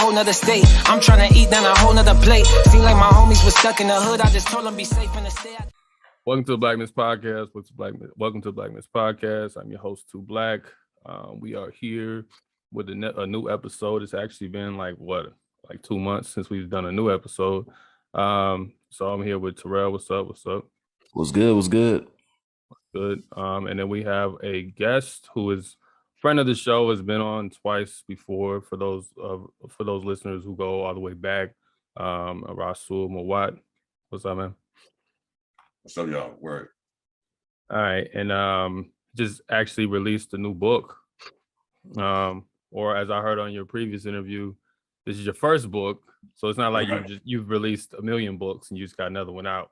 Another state. I'm trying to eat down a whole nother plate. Seem like my homies was stuck in the hood. I just told them be safe in the state. Welcome to the Black Miss Podcast. Welcome to the Black Miss Podcast. I'm your host, Too Black. We are here with a new episode. It's actually been like 2 months since we've done a new episode. So I'm here with Terrell. What's up? What's good? Good. And then we have a guest who is friend of the show, has been on twice before. For those listeners who go all the way back, Rasul Mowatt. What's up, man? What's up, y'all? Word. All right, and just actually released a new book. Or as I heard on your previous interview, this is your first book, so it's not like you've released a million books and you just got another one out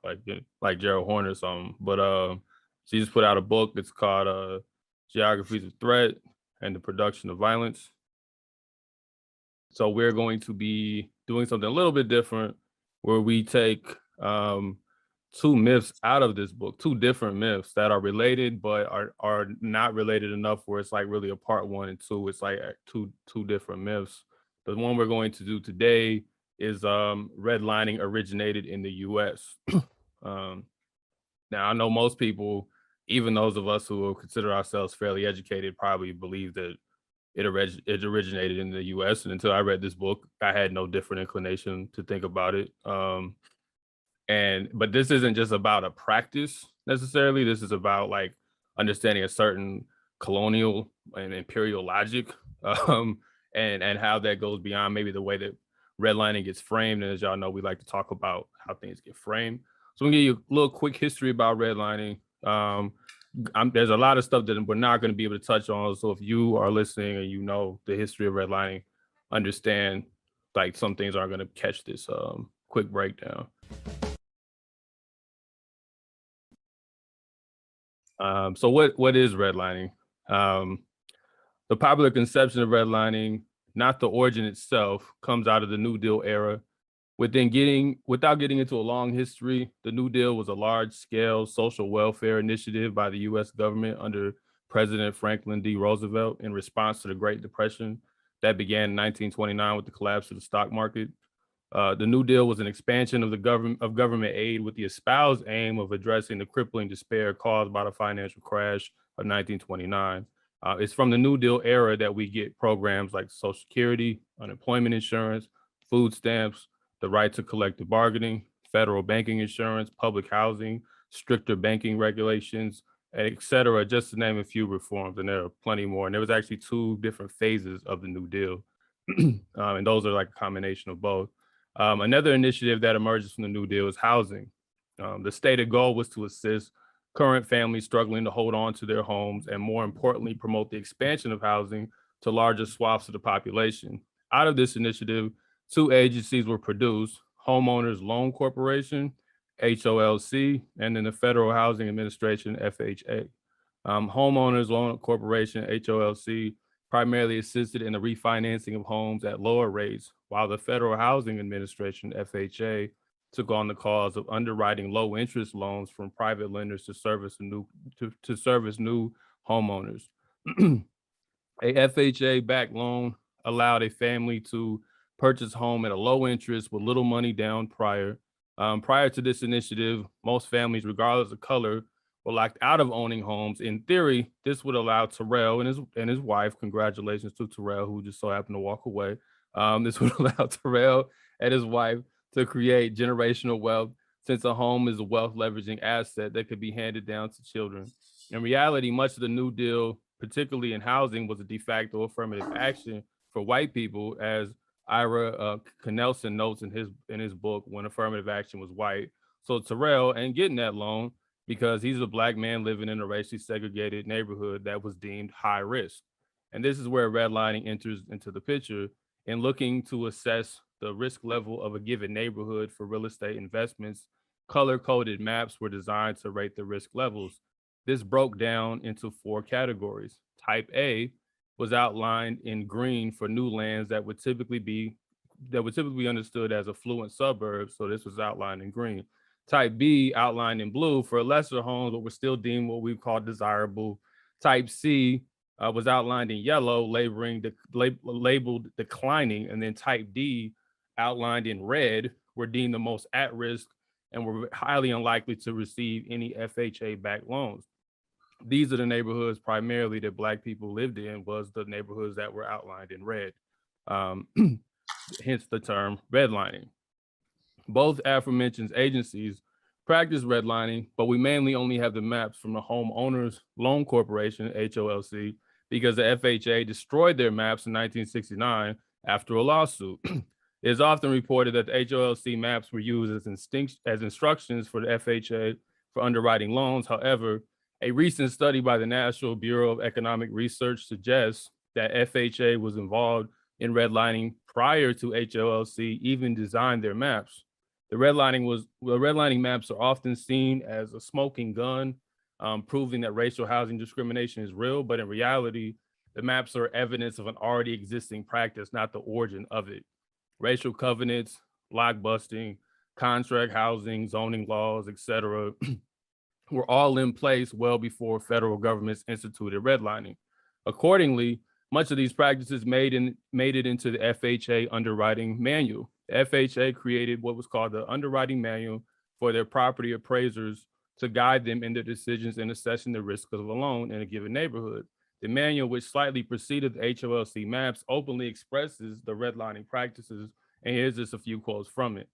like Gerald Horner or something. But she just put out a book. It's called Geographies of Threat and the Production of Violence. So we're going to be doing something a little bit different, where we take two myths out of this book, two different myths that are related but are not related enough where it's like really a part 1 and 2. It's like two different myths. The one we're going to do today is redlining originated in the US. Now I know most people, even those of us who consider ourselves fairly educated, probably believe that it originated in the US. And until I read this book, I had no different inclination to think about it. But this isn't just about a practice necessarily. This is about like understanding a certain colonial and imperial logic, and how that goes beyond maybe the way that redlining gets framed. And as y'all know, we like to talk about how things get framed. So I'm gonna give you a little quick history about redlining. There's a lot of stuff that we're not going to be able to touch on. So if you are listening and you know the history of redlining, understand like some things aren't going to catch this quick breakdown. So what is redlining? The popular conception of redlining, not the origin itself, comes out of the New Deal era. Without getting into a long history, the New Deal was a large-scale social welfare initiative by the U.S. government under President Franklin D. Roosevelt in response to the Great Depression that began in 1929 with the collapse of the stock market. The New Deal was an expansion of government aid with the espoused aim of addressing the crippling despair caused by the financial crash of 1929. It's from the New Deal era that we get programs like Social Security, unemployment insurance, food stamps, the right to collective bargaining, federal banking insurance, public housing, stricter banking regulations, et cetera, just to name a few reforms. And there are plenty more. And there was actually 2 different phases of the New Deal. And those are like a combination of both. Another initiative that emerges from the New Deal is housing. The stated goal was to assist current families struggling to hold on to their homes and, more importantly, promote the expansion of housing to larger swaths of the population. Out of this initiative, 2 agencies were produced: Homeowners Loan Corporation, HOLC, and then the Federal Housing Administration, FHA. Homeowners Loan Corporation, HOLC, primarily assisted in the refinancing of homes at lower rates, while the Federal Housing Administration, FHA, took on the cause of underwriting low interest loans from private lenders to service new homeowners. A FHA-backed loan allowed a family to purchase home at a low interest with little money down prior. Prior to this initiative, most families, regardless of color, were locked out of owning homes. In theory, this would allow Terrell and his wife, congratulations to Terrell, who just so happened to walk away. This would allow Terrell and his wife to create generational wealth, since a home is a wealth leveraging asset that could be handed down to children. In reality, much of the New Deal, particularly in housing, was a de facto affirmative action for white people, as Ira Knelson notes in his book, When Affirmative Action Was White. So Terrell ain't getting that loan because he's a Black man living in a racially segregated neighborhood that was deemed high risk. And this is where redlining enters into the picture in looking to assess the risk level of a given neighborhood for real estate investments, color-coded maps were designed to rate the risk levels. This broke down into 4 categories. Type A was outlined in green for new lands that would typically be understood as affluent suburbs, so this was outlined in green. Type B outlined in blue for lesser homes, but were still deemed what we call desirable. Type C was outlined in yellow, labeled declining, and then type D outlined in red were deemed the most at risk and were highly unlikely to receive any FHA-backed loans. These are the neighborhoods primarily that Black people lived in, was the neighborhoods that were outlined in red. Hence the term redlining. Both aforementioned agencies practice redlining, but we mainly only have the maps from the Homeowners Loan Corporation, HOLC, because the FHA destroyed their maps in 1969 after a lawsuit. It is often reported that the HOLC maps were used as instructions for the FHA for underwriting loans. However, a recent study by the National Bureau of Economic Research suggests that FHA was involved in redlining prior to HOLC even designed their maps. The redlining maps are often seen as a smoking gun, proving that racial housing discrimination is real, but in reality, the maps are evidence of an already existing practice, not the origin of it. Racial covenants, blockbusting, contract housing, zoning laws, etc., were all in place well before federal governments instituted redlining. Accordingly, much of these practices made it into the FHA underwriting manual. The FHA created what was called the underwriting manual for their property appraisers to guide them in their decisions in assessing the risk of a loan in a given neighborhood. The manual, which slightly preceded the HOLC maps, openly expresses the redlining practices, and here's just a few quotes from it.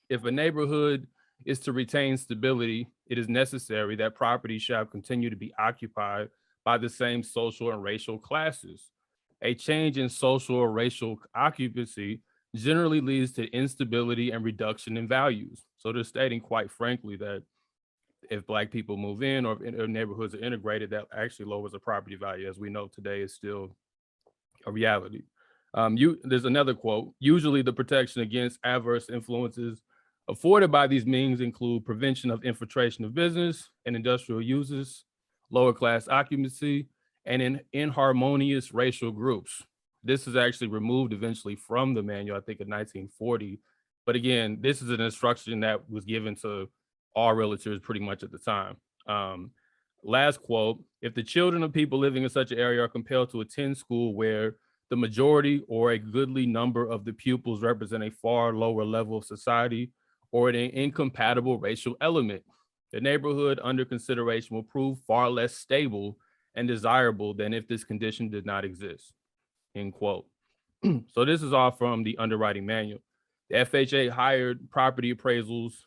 If a neighborhood is to retain stability, it is necessary that property shall continue to be occupied by the same social and racial classes. A change in social or racial occupancy generally leads to instability and reduction in values. So they're stating quite frankly that if Black people move in or if neighborhoods are integrated, that actually lowers the property value, as we know today is still a reality. There's another quote: usually the protection against adverse influences afforded by these means include prevention of infiltration of business and industrial uses, lower class occupancy, and inharmonious racial groups. This is actually removed eventually from the manual, I think in 1940. But again, this is an instruction that was given to all realtors pretty much at the time. Last quote: if the children of people living in such an area are compelled to attend school where the majority or a goodly number of the pupils represent a far lower level of society or an incompatible racial element, the neighborhood under consideration will prove far less stable and desirable than if this condition did not exist, end quote. So this is all from the underwriting manual. The FHA hired property appraisers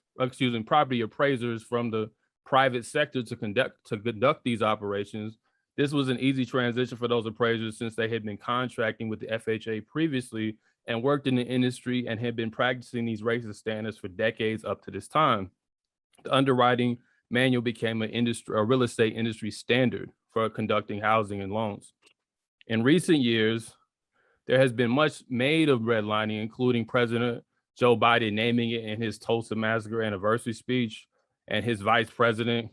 from the private sector to conduct these operations. This was an easy transition for those appraisers since they had been contracting with the FHA previously and worked in the industry and had been practicing these racist standards for decades up to this time. The underwriting manual became a real estate industry standard for conducting housing and loans. In recent years, there has been much made of redlining, including President Joe Biden naming it in his Tulsa Massacre anniversary speech, and his Vice President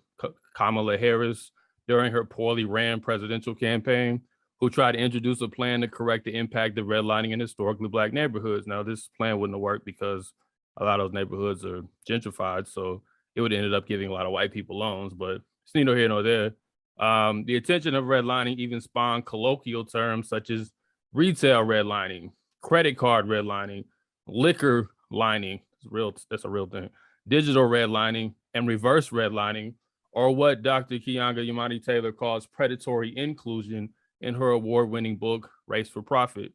Kamala Harris during her poorly ran presidential campaign, who tried to introduce a plan to correct the impact of redlining in historically Black neighborhoods. Now, this plan wouldn't have worked because a lot of those neighborhoods are gentrified, so it would have ended up giving a lot of white people loans, but it's neither here nor there. The attention of redlining even spawned colloquial terms such as retail redlining, credit card redlining, liquor lining, that's a real thing, digital redlining, and reverse redlining, or what Dr. Keeanga-Yamani Taylor calls predatory inclusion in her award-winning book, Race for Profit.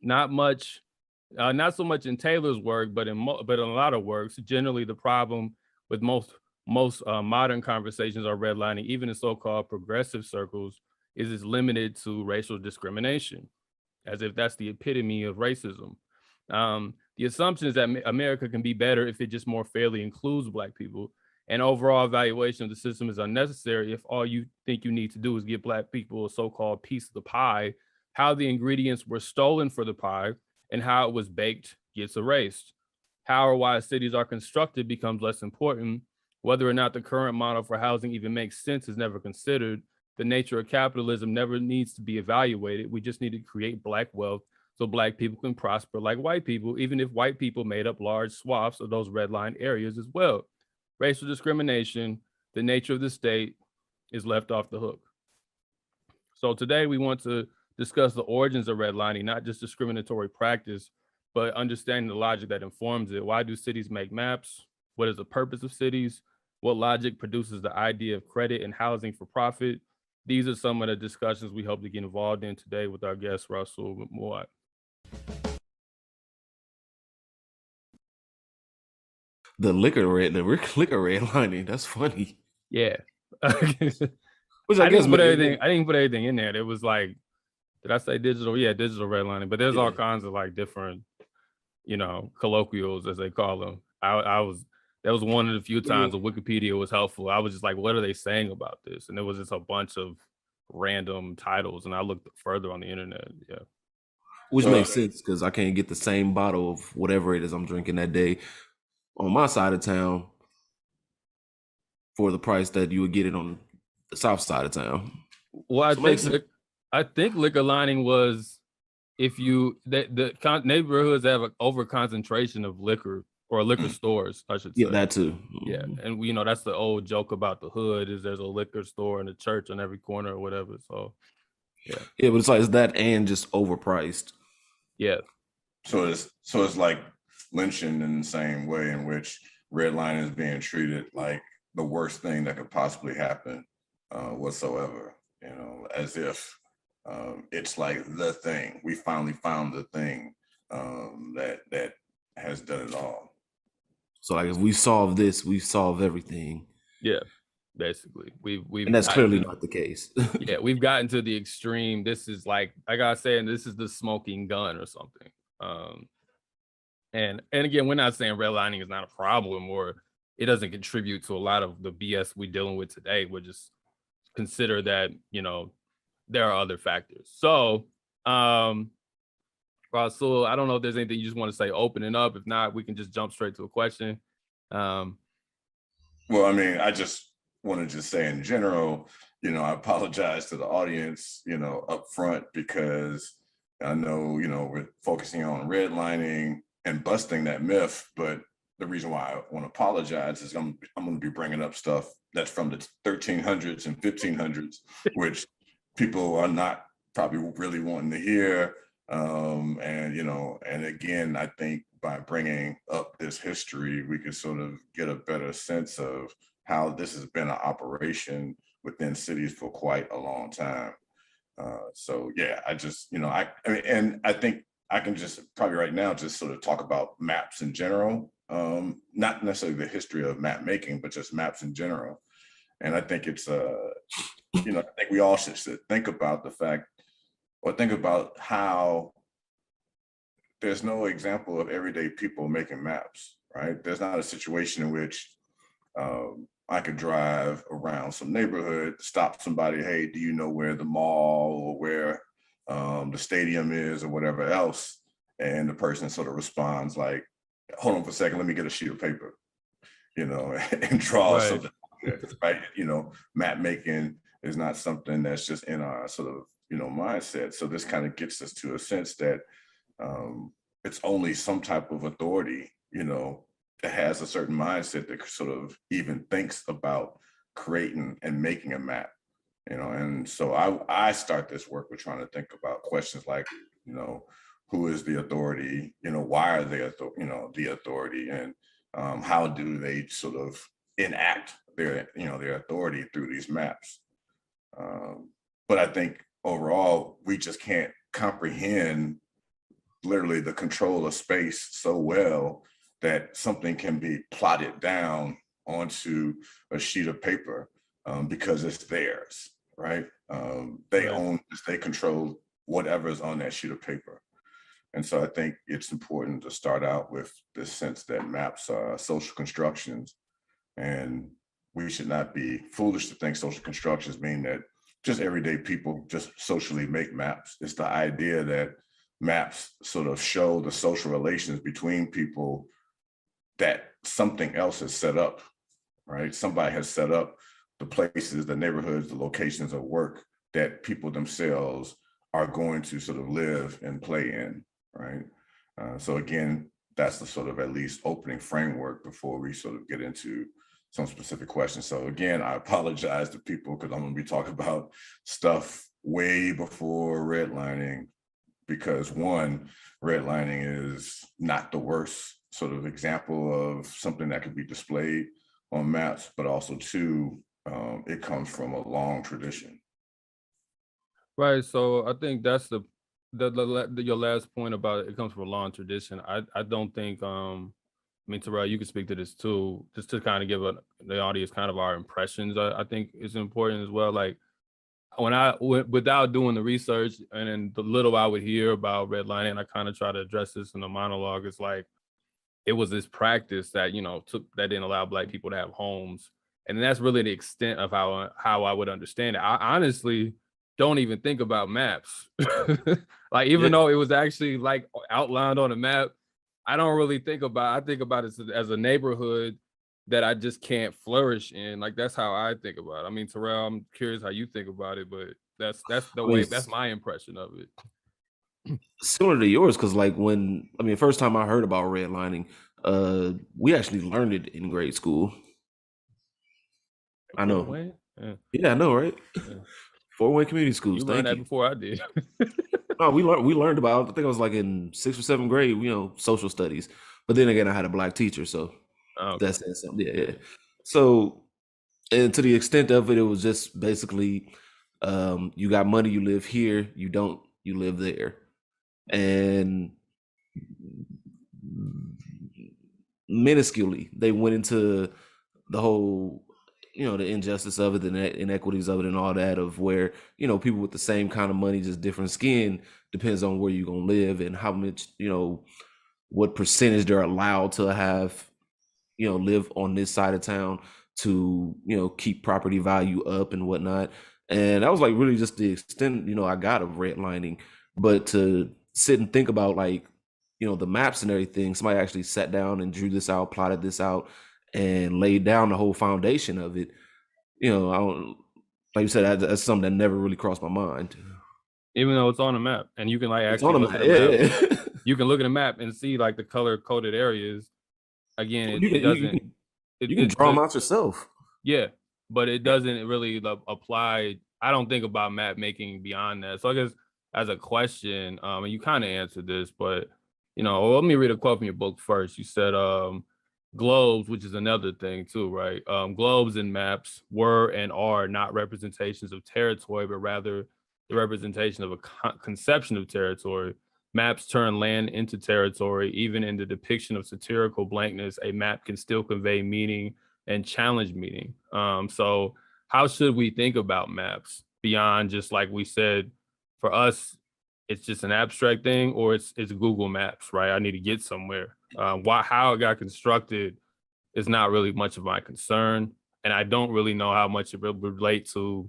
Not so much in Taylor's work, but in a lot of works. Generally, the problem with most modern conversations on redlining, even in so-called progressive circles, is it's limited to racial discrimination, as if that's the epitome of racism. The assumption is that America can be better if it just more fairly includes Black people, and overall evaluation of the system is unnecessary if all you think you need to do is give Black people a so-called piece of the pie. How the ingredients were stolen for the pie and how it was baked gets erased. How or why cities are constructed becomes less important. Whether or not the current model for housing even makes sense is never considered. The nature of capitalism never needs to be evaluated. We just need to create Black wealth so Black people can prosper like white people, even if white people made up large swaths of those redlined areas as well. Racial discrimination, the nature of the state, is left off the hook. So today we want to discuss the origins of redlining, not just discriminatory practice, but understanding the logic that informs it. Why do cities make maps? What is the purpose of cities? What logic produces the idea of credit and housing for profit? These are some of the discussions we hope to get involved in today with our guest, Rasul Mowatt. The liquor redlining. That's funny. Yeah. Which I didn't put everything in there. It was like, did I say digital? Yeah, digital redlining. But there's all kinds of like different, colloquials as they call them. That was one of the few times where Wikipedia was helpful. I was just like, what are they saying about this? And it was just a bunch of random titles. And I looked further on the internet. Yeah. Which makes sense because I can't get the same bottle of whatever it is I'm drinking that day on my side of town for the price that you would get it on the south side of town. Well, I think liquor lining was if the neighborhoods have an over concentration of liquor or liquor stores, I should say. Yeah, that too. Yeah, and that's the old joke about the hood is there's a liquor store and a church on every corner or whatever. So, yeah, but it's that and just overpriced. Yeah. So it's like lynching in the same way in which redlining is being treated like the worst thing that could possibly happen whatsoever. As if it's like the thing. We finally found the thing that has done it all. So like if we solve this, we solve everything. Yeah, basically. We've and that's clearly not the case. Yeah, we've gotten to the extreme. This is like I gotta say, this is the smoking gun or something. And again, we're not saying redlining is not a problem or it doesn't contribute to a lot of the BS we're dealing with today. We're just consider that, there are other factors. So, Rasul, I don't know if there's anything you just want to say opening up. If not, we can just jump straight to a question. Well, I mean, I just want to just say in general, I apologize to the audience, up front, because I know, we're focusing on redlining and busting that myth, but the reason why I want to apologize is I'm going to be bringing up stuff that's from the 1300s and 1500s, which people are not probably really wanting to hear. And again, I think by bringing up this history, we can sort of get a better sense of how this has been an operation within cities for quite a long time. So yeah, I just, and I think I can just probably right now just sort of talk about maps in general, not necessarily the history of map making, but just maps in general. And I think it's, I think we all should think about the fact, or think about how there's no example of everyday people making maps, right? There's not a situation in which I could drive around some neighborhood, stop somebody, hey, do you know where the mall or where the stadium is or whatever else? And the person sort of responds like, hold on for a second, let me get a sheet of paper, and draw something, right? Map making is not something that's just in our sort of, mindset. So this kind of gets us to a sense that it's only some type of authority, that has a certain mindset that sort of even thinks about creating and making a map, and so I start this work with trying to think about questions like, who is the authority, why are they, the authority, and how do they sort of enact their, their authority through these maps. But I think overall, we just can't comprehend literally the control of space so well that something can be plotted down onto a sheet of paper because it's theirs, right? They own this, they control whatever's on that sheet of paper. And so I think it's important to start out with this sense that maps are social constructions, and we should not be foolish to think social constructions mean that just everyday people just socially make maps. It's the idea that maps sort of show the social relations between people that something else has set up, right? Somebody has set up the places, the neighborhoods, the locations of work that people themselves are going to sort of live and play in, right? So again, that's the sort of at least opening framework before we sort of get into some specific questions. So again, I apologize to people because I'm going to be talking about stuff way before redlining, because one, redlining is not the worst sort of example of something that could be displayed on maps, but also two, it comes from a long tradition. Right. So I think that's your last point about it comes from a long tradition. I don't think I mean, Terrell, you can speak to this too, just to kind of give the audience kind of our impressions. I think it's important as well. Like without doing the research and then the little I would hear about redlining, I kind of try to address this in the monologue. It's like it was this practice that that didn't allow Black people to have homes, and that's really the extent of how I would understand it. I honestly don't even think about maps. Like even though it was actually like outlined on a map, I don't really think about. I think about it as a neighborhood that I just can't flourish in. Like that's how I think about it. I mean, Terrell, I'm curious how you think about it, but that's the way. That's my impression of it. Similar to yours, because like first time I heard about redlining, we actually learned it in grade school. I know. Yeah, I know, right? Yeah. Fort Wayne Community Schools. You learned that before I did. No, we learned about, I think I was like in 6th or 7th grade, social studies. But then again, I had a Black teacher, so that's something. Yeah. So, and to the extent of it, it was just basically, you got money, you live here. You don't, you live there. And minusculely, they went into the whole, the injustice of it, the inequities of it, and all that, of where, people with the same kind of money, just different skin, depends on where you're going to live and how much, what percentage they're allowed to have, live on this side of town to, keep property value up and whatnot. And that was like really just the extent, I got of redlining. But to sit and think about like, the maps and everything, somebody actually sat down and drew this out, plotted this out, and laid down the whole foundation of it. I don't, like you said, that's something that never really crossed my mind. Even though it's on a map, and you can like actually look at a map. Yeah. You can look at a map and see like the color coded areas. Again, it doesn't. You can draw them out yourself. Yeah, but it doesn't really apply. I don't think about map making beyond that. So I guess as a question, and you kind of answered this, but let me read a quote from your book first. You said globes, which is another thing too, right? Globes and maps were and are not representations of territory, but rather the representation of a conception of territory. Maps turn land into territory. Even in the depiction of satirical blankness, a map can still convey meaning and challenge meaning. So how should we think about maps beyond just like we said, for us, it's just an abstract thing, or it's Google Maps, right? I need to get somewhere. How it got constructed is not really much of my concern. And I don't really know how much it will relate to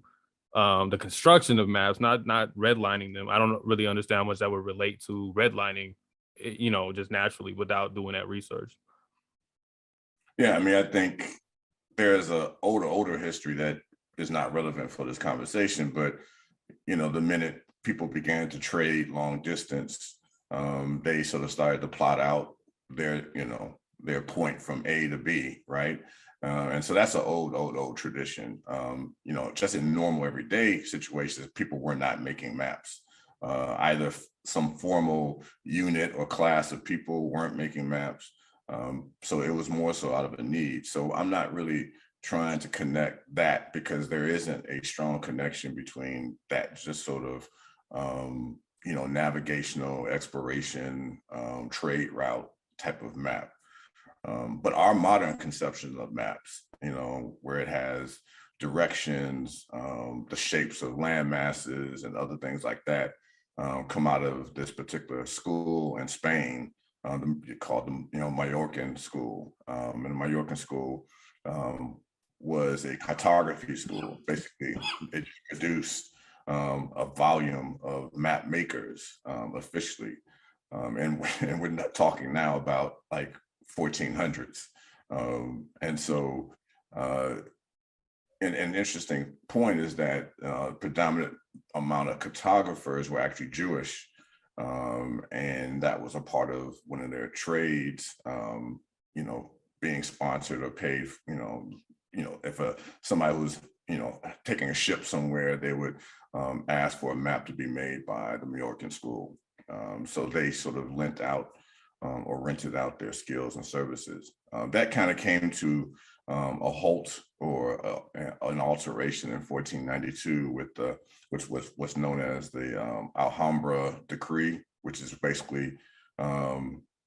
the construction of maps, not redlining them. I don't really understand how much that would relate to redlining, just naturally without doing that research. Yeah, I mean, I think there's a older history that is not relevant for this conversation, but the minute people began to trade long distance, they sort of started to plot out their point from A to B, right? And so that's an old tradition. Just in normal everyday situations, people were not making maps. Either some formal unit or class of people weren't making maps. So it was more so out of a need. So I'm not really trying to connect that, because there isn't a strong connection between that just sort of, navigational exploration, trade route type of map. But our modern conception of maps, where it has directions, the shapes of land masses and other things like that, come out of this particular school in Spain, called the Mallorcan school. And the Mallorcan school was a cartography school. Basically, it produced a volume of map makers officially. And we're not talking now about like 1400s. And so an interesting point is that predominant amount of cartographers were actually Jewish. And that was a part of one of their trades, you know, being sponsored or paid, if somebody was, taking a ship somewhere, they would ask for a map to be made by the Majorcan school. So they sort of lent out or rented out their skills and services. That kind of came to a halt or an alteration in 1492 with which was what's known as the Alhambra Decree, which is basically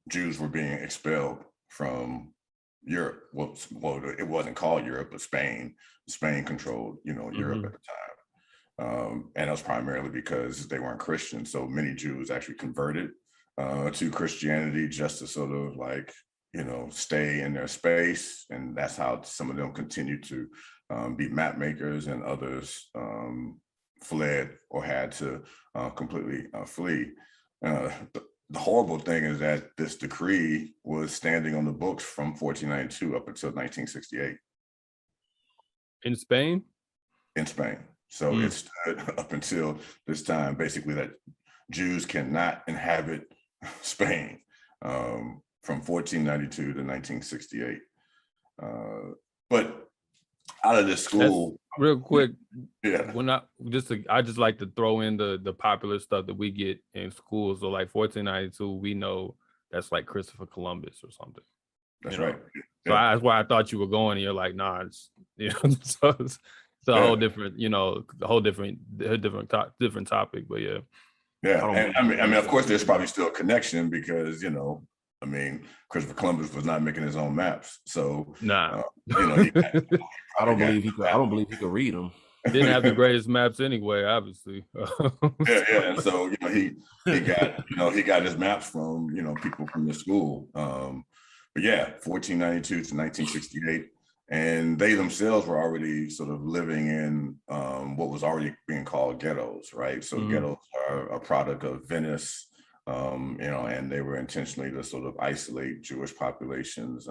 Jews were being expelled from Europe. Well, it wasn't called Europe, but Spain. Spain controlled, Europe at the time. And it was primarily because they weren't Christian. So many Jews actually converted to Christianity just to sort of like, stay in their space. And that's how some of them continued to be map makers, and others fled or had to completely flee. The horrible thing is that this decree was standing on the books from 1492 up until 1968. In Spain? In Spain. So it stood up until this time, basically, that Jews cannot inhabit Spain from 1492 to 1968. But out of this school, real quick, yeah. I just like to throw in the popular stuff that we get in school. So like 1492, we know that's like Christopher Columbus or something. That's right. So that's why I thought you were going. And you're like, nah, it's so it's a whole different, different topic. But yeah. Yeah, and I mean, of course, there's probably still a connection because Christopher Columbus was not making his own maps, so nah, I don't believe he could read them. Didn't have the greatest maps anyway, obviously. yeah, and so he got his maps from people from the school. But yeah, 1492 to 1968. And they themselves were already sort of living in what was already being called ghettos, right? So ghettos are a product of Venice, and they were intentionally to sort of isolate Jewish populations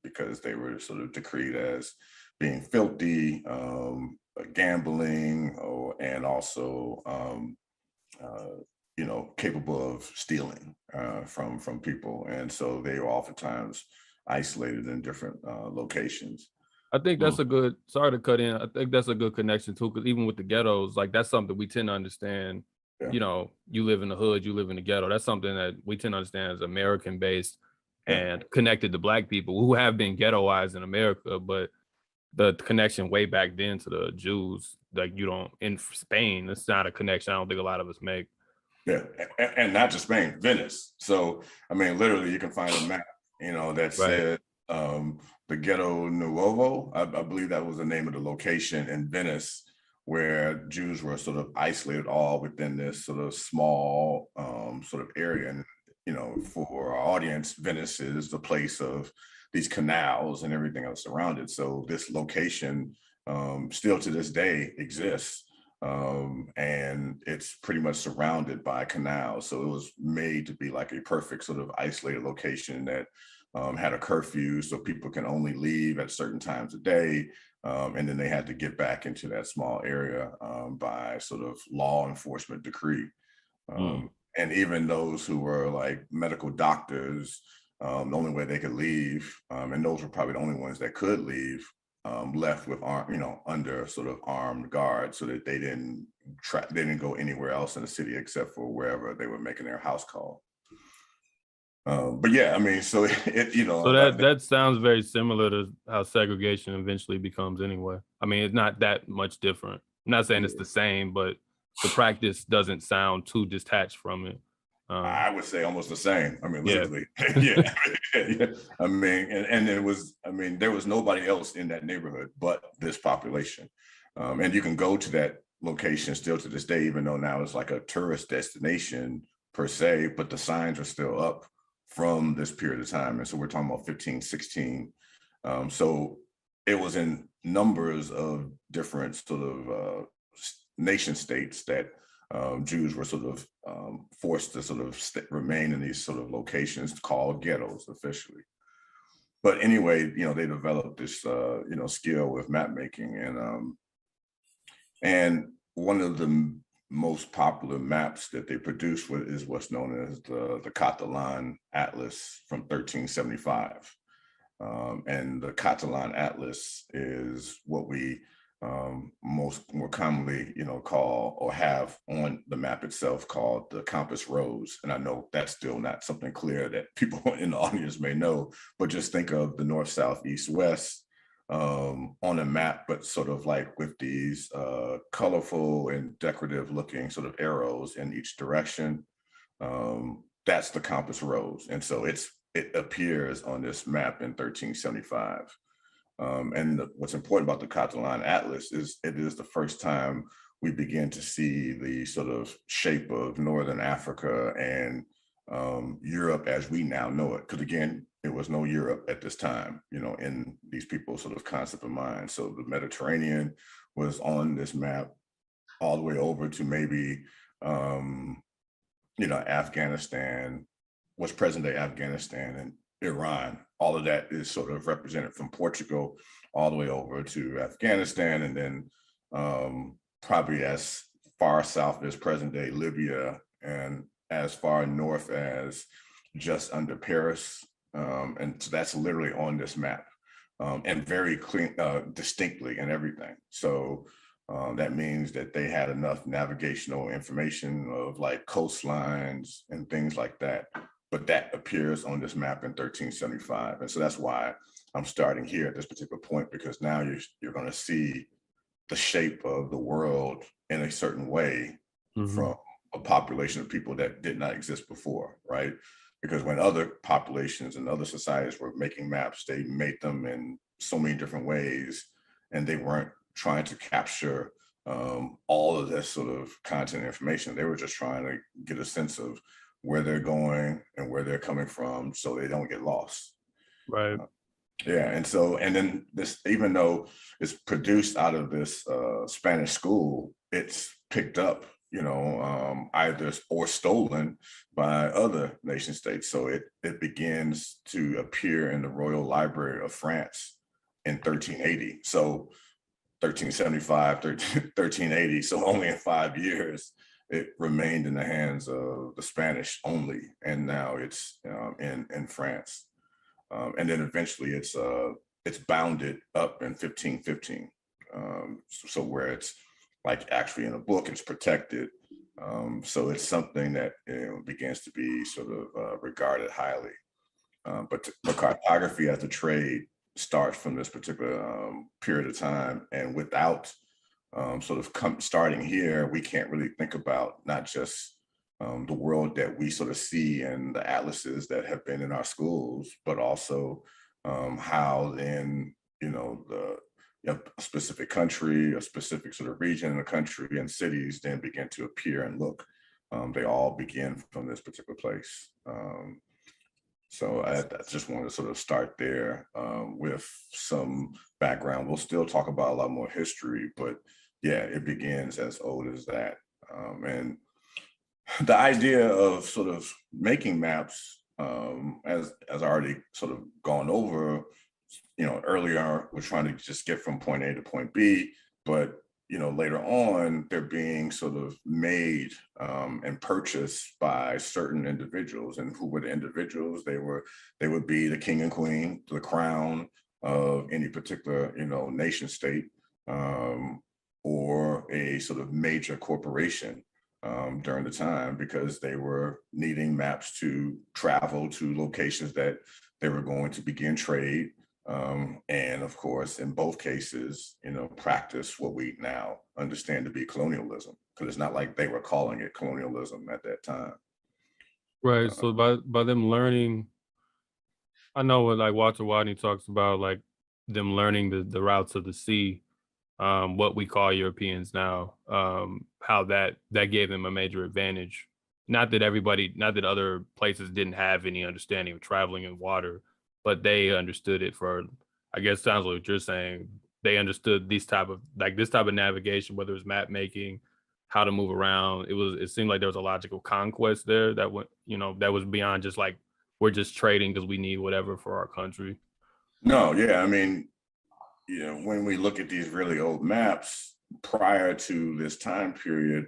because they were sort of decreed as being filthy, gambling, and also, capable of stealing from people. And so they were oftentimes isolated in different locations. I think that's a good, sorry to cut in, I think that's a good connection too, because even with the ghettos, like that's something we tend to understand. Yeah. You live in the hood, you live in the ghetto. That's something that we tend to understand as American based and connected to Black people who have been ghettoized in America, but the connection way back then to the Jews, like in Spain, it's not a connection I don't think a lot of us make. Yeah, and not just Spain, Venice. So, literally you can find a map that said the Ghetto Nuovo. I believe that was the name of the location in Venice, where Jews were sort of isolated all within this sort of small sort of area. And, for our audience, Venice is the place of these canals and everything else around it. So this location still to this day exists. And it's pretty much surrounded by canals. So it was made to be like a perfect sort of isolated location that had a curfew, so people can only leave at certain times a day. And then they had to get back into that small area by sort of law enforcement decree. And even those who were like medical doctors, the only way they could leave, and those were probably the only ones that could leave, left with under sort of armed guards, so that they didn't go anywhere else in the city except for wherever they were making their house call. But yeah, so so that sounds very similar to how segregation eventually becomes anyway. It's not that much different. I'm not saying it's the same, but the practice doesn't sound too detached from it. I would say almost the same. Literally. Yeah. And it was, there was nobody else in that neighborhood but this population. And you can go to that location still to this day, even though now it's like a tourist destination per se, but the signs are still up from this period of time. And so we're talking about 1516. So it was in numbers of different sort of nation states that Jews were sort of forced to sort of remain in these sort of locations called ghettos officially. But anyway, they developed this skill with map making, and one of the most popular maps that they produced is what's known as the Catalan Atlas from 1375. And the Catalan Atlas is what we more commonly, call or have on the map itself called the compass rose. And I know that's still not something clear that people in the audience may know, but just think of the north, south, east, west on a map, but sort of like with these colorful and decorative looking sort of arrows in each direction. That's the compass rose. And so it appears on this map in 1375. And what's important about the Catalan Atlas is it is the first time we begin to see the sort of shape of Northern Africa and Europe as we now know it. Because again, it was no Europe at this time, in these people's sort of concept of mind. So the Mediterranean was on this map all the way over to maybe, Afghanistan, what's present day Afghanistan and Iran. All of that is sort of represented from Portugal all the way over to Afghanistan, and then probably as far south as present day Libya, and as far north as just under Paris. And so that's literally on this map, and very clean, distinctly and everything. So that means that they had enough navigational information of like coastlines and things like that. But that appears on this map in 1375. And so that's why I'm starting here at this particular point, because now you're going to see the shape of the world in a certain way from a population of people that did not exist before, right? Because when other populations and other societies were making maps, they made them in so many different ways, and they weren't trying to capture all of this sort of content information. They were just trying to get a sense of where they're going and where they're coming from so they don't get lost. Right. And then this, even though it's produced out of this Spanish school, it's picked up, either or stolen by other nation states. So it begins to appear in the Royal Library of France in 1380. So 1375, 1380. So only in 5 years, it remained in the hands of the Spanish only, and now it's in France. And then eventually it's bounded up in 1515. So where it's like actually in a book, it's protected. So it's something that begins to be sort of regarded highly. But cartography as a trade starts from this particular period of time, and without starting here, we can't really think about not just the world that we sort of see in the atlases that have been in our schools, but also how then, a specific country, a specific sort of region in the country and cities then begin to appear and look. They all begin from this particular place. So I just wanted to sort of start there with some background. We'll still talk about a lot more history, but yeah, it begins as old as that. And the idea of sort of making maps, as I already sort of gone over, earlier, we're trying to just get from point A to point B, but later on, they're being sort of made and purchased by certain individuals. And who were the individuals? They would be the king and queen, the crown of any particular, nation state, or a sort of major corporation during the time, because they were needing maps to travel to locations that they were going to begin trade. And of course, in both cases, practice what we now understand to be colonialism, because it's not like they were calling it colonialism at that time. Right. So by them learning, I know what like Walter Watney talks about, like them learning the routes of the sea, what we call Europeans now, how that gave them a major advantage. Not that other places didn't have any understanding of traveling in water, but they understood it for, I guess, sounds like what you're saying, they understood this type of navigation, whether it's map making, how to move around. It seemed like there was a logical conquest there that went, that was beyond just like, we're just trading because we need whatever for our country. No, yeah, I mean, when we look at these really old maps prior to this time period,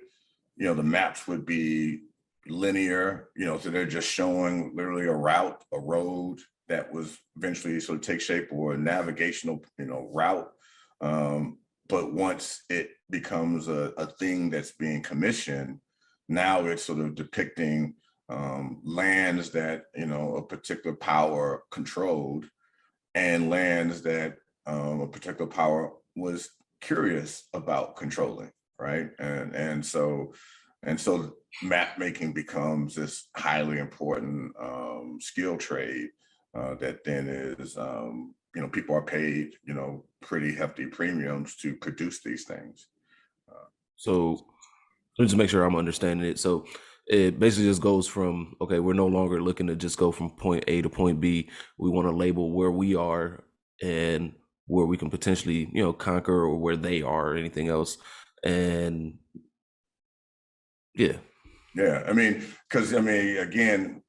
the maps would be linear, so they're just showing literally a route, a road that was eventually sort of take shape, or a navigational, route. But once it becomes a thing that's being commissioned, now it's sort of depicting lands that, a particular power controlled, and lands that a particular power was curious about controlling, right? And so map making becomes this highly important skill trade that then is, people are paid, pretty hefty premiums to produce these things. So let me just make sure I'm understanding it. So it basically just goes from, okay, we're no longer looking to just go from point A to point B. We want to label where we are and where we can potentially, conquer, or where they are, or anything else. And yeah. Yeah, I mean, because again,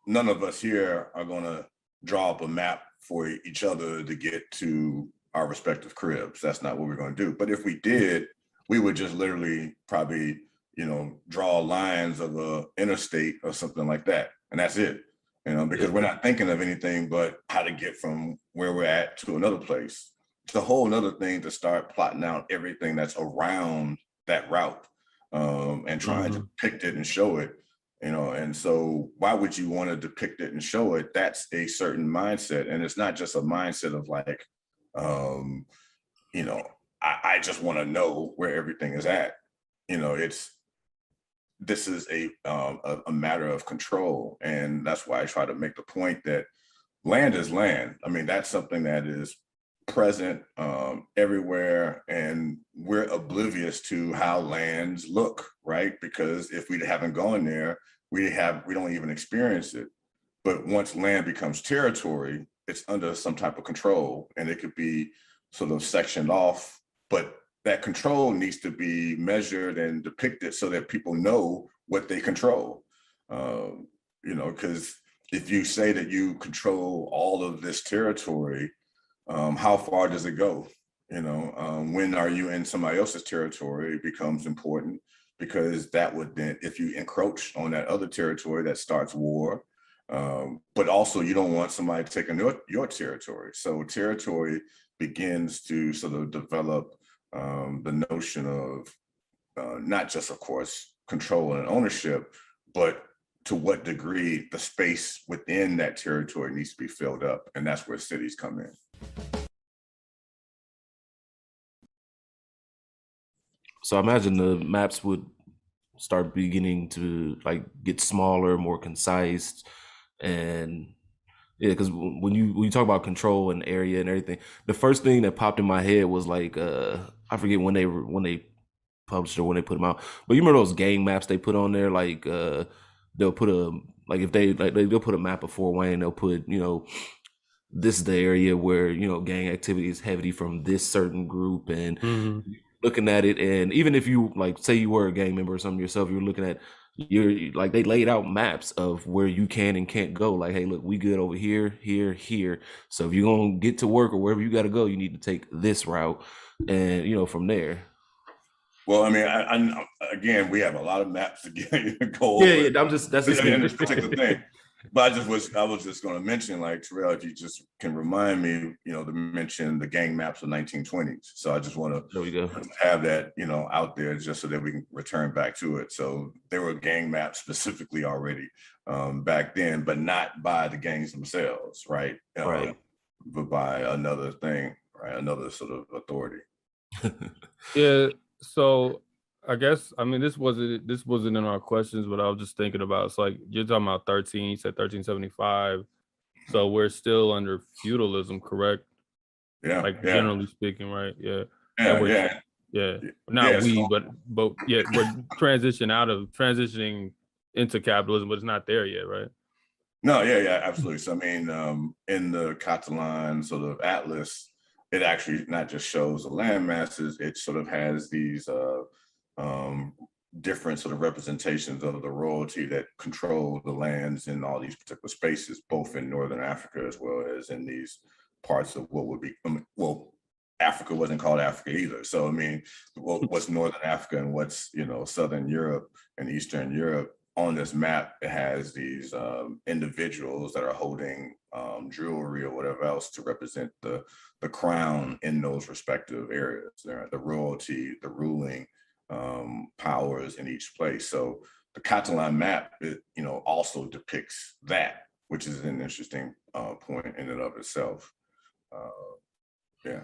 none of us here are going to draw up a map for each other to get to our respective cribs. That's not what we're going to do. But if we did, we would just literally probably, draw lines of a interstate or something like that. And that's it, because we're not thinking of anything but how to get from where we're at to another place. It's a whole nother thing to start plotting out everything that's around that route, and trying to depict it and show it. And so why would you want to depict it and show it? That's a certain mindset. And it's not just a mindset of like, I just want to know where everything is at. This is a matter of control. And that's why I try to make the point that land is land. I mean, that's something that is present everywhere, and we're oblivious to how lands look, right? Because if we haven't gone there, we don't even experience it. But once land becomes territory, it's under some type of control, and it could be sort of sectioned off, but that control needs to be measured and depicted so that people know what they control. Because if you say that you control all of this territory, how far does it go? When are you in somebody else's territory? It becomes important, because that would then, if you encroach on that other territory, that starts war. But also, you don't want somebody taking your territory. So territory begins to sort of develop the notion of not just, of course, control and ownership, but to what degree the space within that territory needs to be filled up. And that's where cities come in. So I imagine the maps would start beginning to like get smaller, more concise, and yeah, because when you talk about control and area and everything, the first thing that popped in my head was like I forget when they published or when they put them out, but you remember those gang maps they put on there, like they'll put if they'll put a map of Fort Wayne, they'll put this is the area where gang activity is heavy from this certain group, and looking at it, and even if you like say you were a gang member or something yourself, you're looking at they laid out maps of where you can and can't go. Like, hey, look, we good over here, here, here. So if you're gonna get to work or wherever you got to go, you need to take this route, and from there. Well, I mean, I again, we have a lot of maps to go over. Yeah, that's this particular thing. But I was just going to mention, like, Terrell, if you just can remind me, to mention the gang maps of 1920s. So I just want to have that, out there just so that we can return back to it. So there were gang maps specifically already back then, but not by the gangs themselves, right? Right. But by another thing, right? Another sort of authority. Yeah. So I guess, I mean, this wasn't in our questions, but I was just thinking about, it's like, you're talking about 13, you said 1375. So we're still under feudalism, correct? Yeah. Like, generally speaking, right? Yeah. Yeah. Not but we're transitioning into capitalism, but it's not there yet, right? No, yeah, absolutely. So I mean, in the Catalan sort of atlas, it actually not just shows the land masses, it sort of has these different sort of representations of the royalty that control the lands in all these particular spaces, both in Northern Africa as well as in these parts of what would be, well, Africa wasn't called Africa either. So, I mean, what's Northern Africa and what's, Southern Europe and Eastern Europe, on this map, it has these individuals that are holding jewelry or whatever else to represent the crown in those respective areas. The royalty, the ruling powers in each place. So the Catalan map, also depicts that, which is an interesting point in and of itself. Yeah.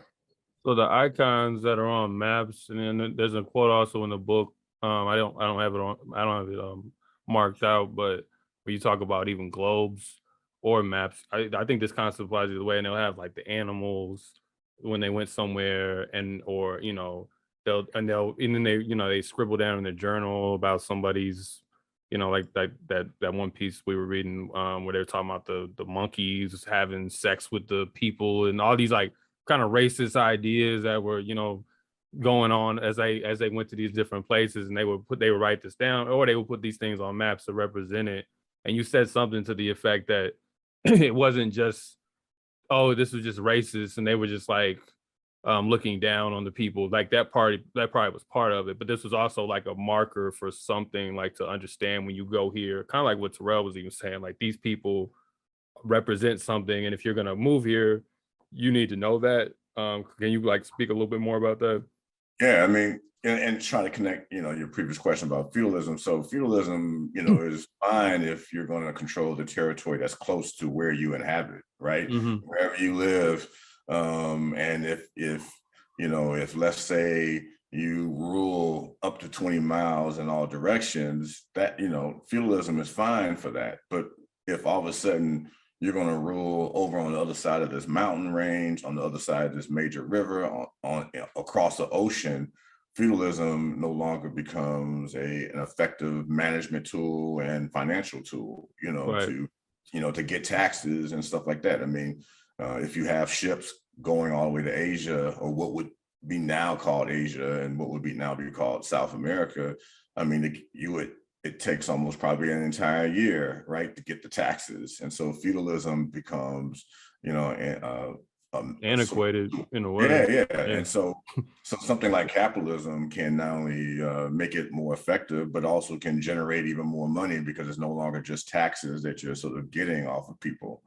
So the icons that are on maps, and then there's a quote also in the book. I don't have it marked out, but when you talk about even globes or maps, I think this concept applies either way, and they'll have like the animals when they went somewhere, and then they scribble down in their journal about somebody's, like that one piece we were reading where they were talking about the monkeys having sex with the people and all these like kind of racist ideas that were going on as they went to these different places, and they would write this down, or they would put these things on maps to represent it. And you said something to the effect that it wasn't just, oh, this was just racist, and they were just like looking down on the people. Like that probably was part of it, but this was also like a marker for something, like to understand when you go here, kind of like what Terrell was even saying, like these people represent something, and if you're gonna move here, you need to know that. Can you like speak a little bit more about that? Yeah, I mean, and try to connect, your previous question about feudalism. So feudalism, is fine if you're going to control the territory that's close to where you inhabit, right? Mm-hmm. Wherever you live. And if let's say you rule up to 20 miles in all directions, that, feudalism is fine for that. But if all of a sudden you're going to rule over on the other side of this mountain range, on the other side of this major river, on across the ocean, feudalism no longer becomes an effective management tool and financial tool, Right. to get taxes and stuff like that. I mean, if you have ships going all the way to Asia, or what would be now called Asia and what would be now be called South America, I mean, it takes almost probably an entire year, right, to get the taxes. And so feudalism becomes, Antiquated in a way. Yeah. And so something like capitalism can not only make it more effective, but also can generate even more money, because it's no longer just taxes that you're sort of getting off of people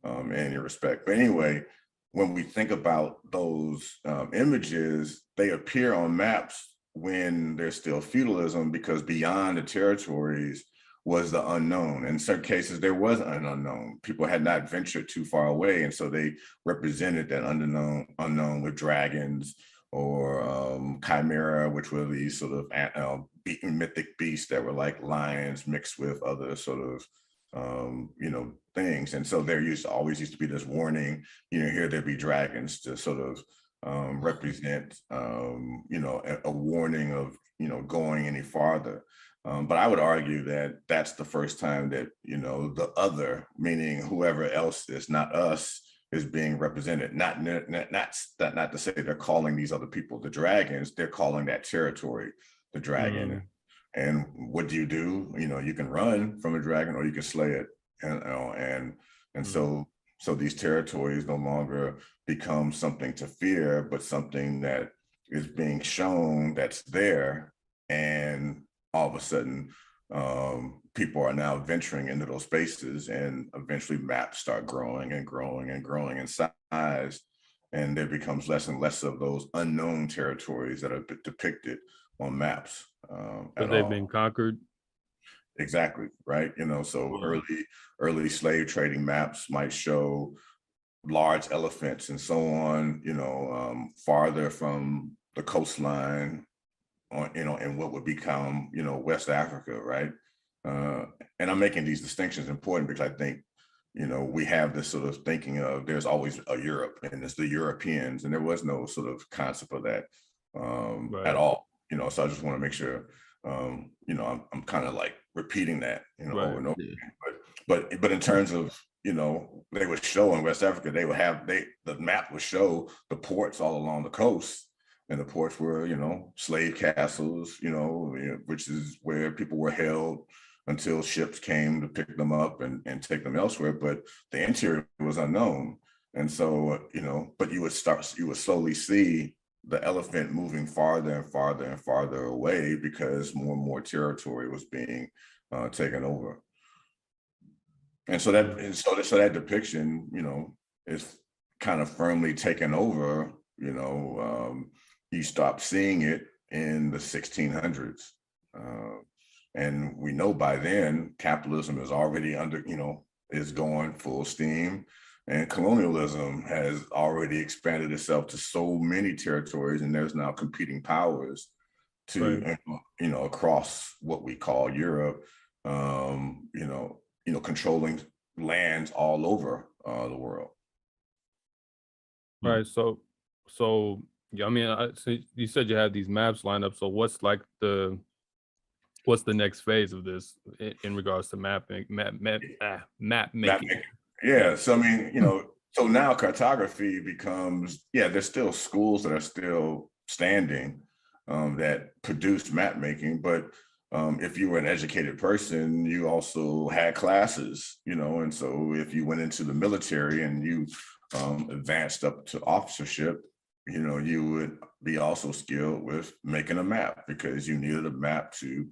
in your respect. But anyway, when we think about those images, they appear on maps when there's still feudalism, because beyond the territories was the unknown. In certain cases, there was an unknown. People had not ventured too far away, and so they represented that unknown with dragons or chimera, which were these sort of mythic beasts that were like lions mixed with other sort of things. And so there always used to be this warning, here there be dragons, to sort of represent, a warning of, going any farther. But I would argue that that's the first time that, the other, meaning whoever else is not us, is being represented. Not to say they're calling these other people the dragons, they're calling that territory the dragon. Mm. And what do? You can run from a dragon, or you can slay it. And so these territories no longer become something to fear, but something that is being shown that's there. And all of a sudden, people are now venturing into those spaces, and eventually maps start growing and growing and growing in size. And there becomes less and less of those unknown territories that are depicted on maps. But they've been conquered. Exactly, right. So early slave trading maps might show large elephants and so on, farther from the coastline on, in what would become, West Africa, right? And I'm making these distinctions important because I think, we have this sort of thinking of there's always a Europe and it's the Europeans, and there was no sort of concept of that at all. So I just want to make sure, I'm kind of like repeating that, over and over again. But in terms of, they would show in West Africa, the map would show the ports all along the coast. And the ports were, slave castles, which is where people were held until ships came to pick them up and take them elsewhere. But the interior was unknown. And so, but you would slowly see the elephant moving farther and farther and farther away because more and more territory was being taken over. And so that depiction, is kind of firmly taken over. You stop seeing it in the 1600s. And we know by then capitalism is already is going full steam, and colonialism has already expanded itself to so many territories, and there's now competing powers to, across what we call Europe, controlling lands all over the world. Right. So yeah, I mean, so you said you had these maps lined up. So what's the next phase of this in regards to map making? Yeah. So I mean, so now cartography becomes, there's still schools that are still standing that produce map making, but if you were an educated person, you also had classes, and so if you went into the military and you advanced up to officership, you would be also skilled with making a map, because you needed a map to,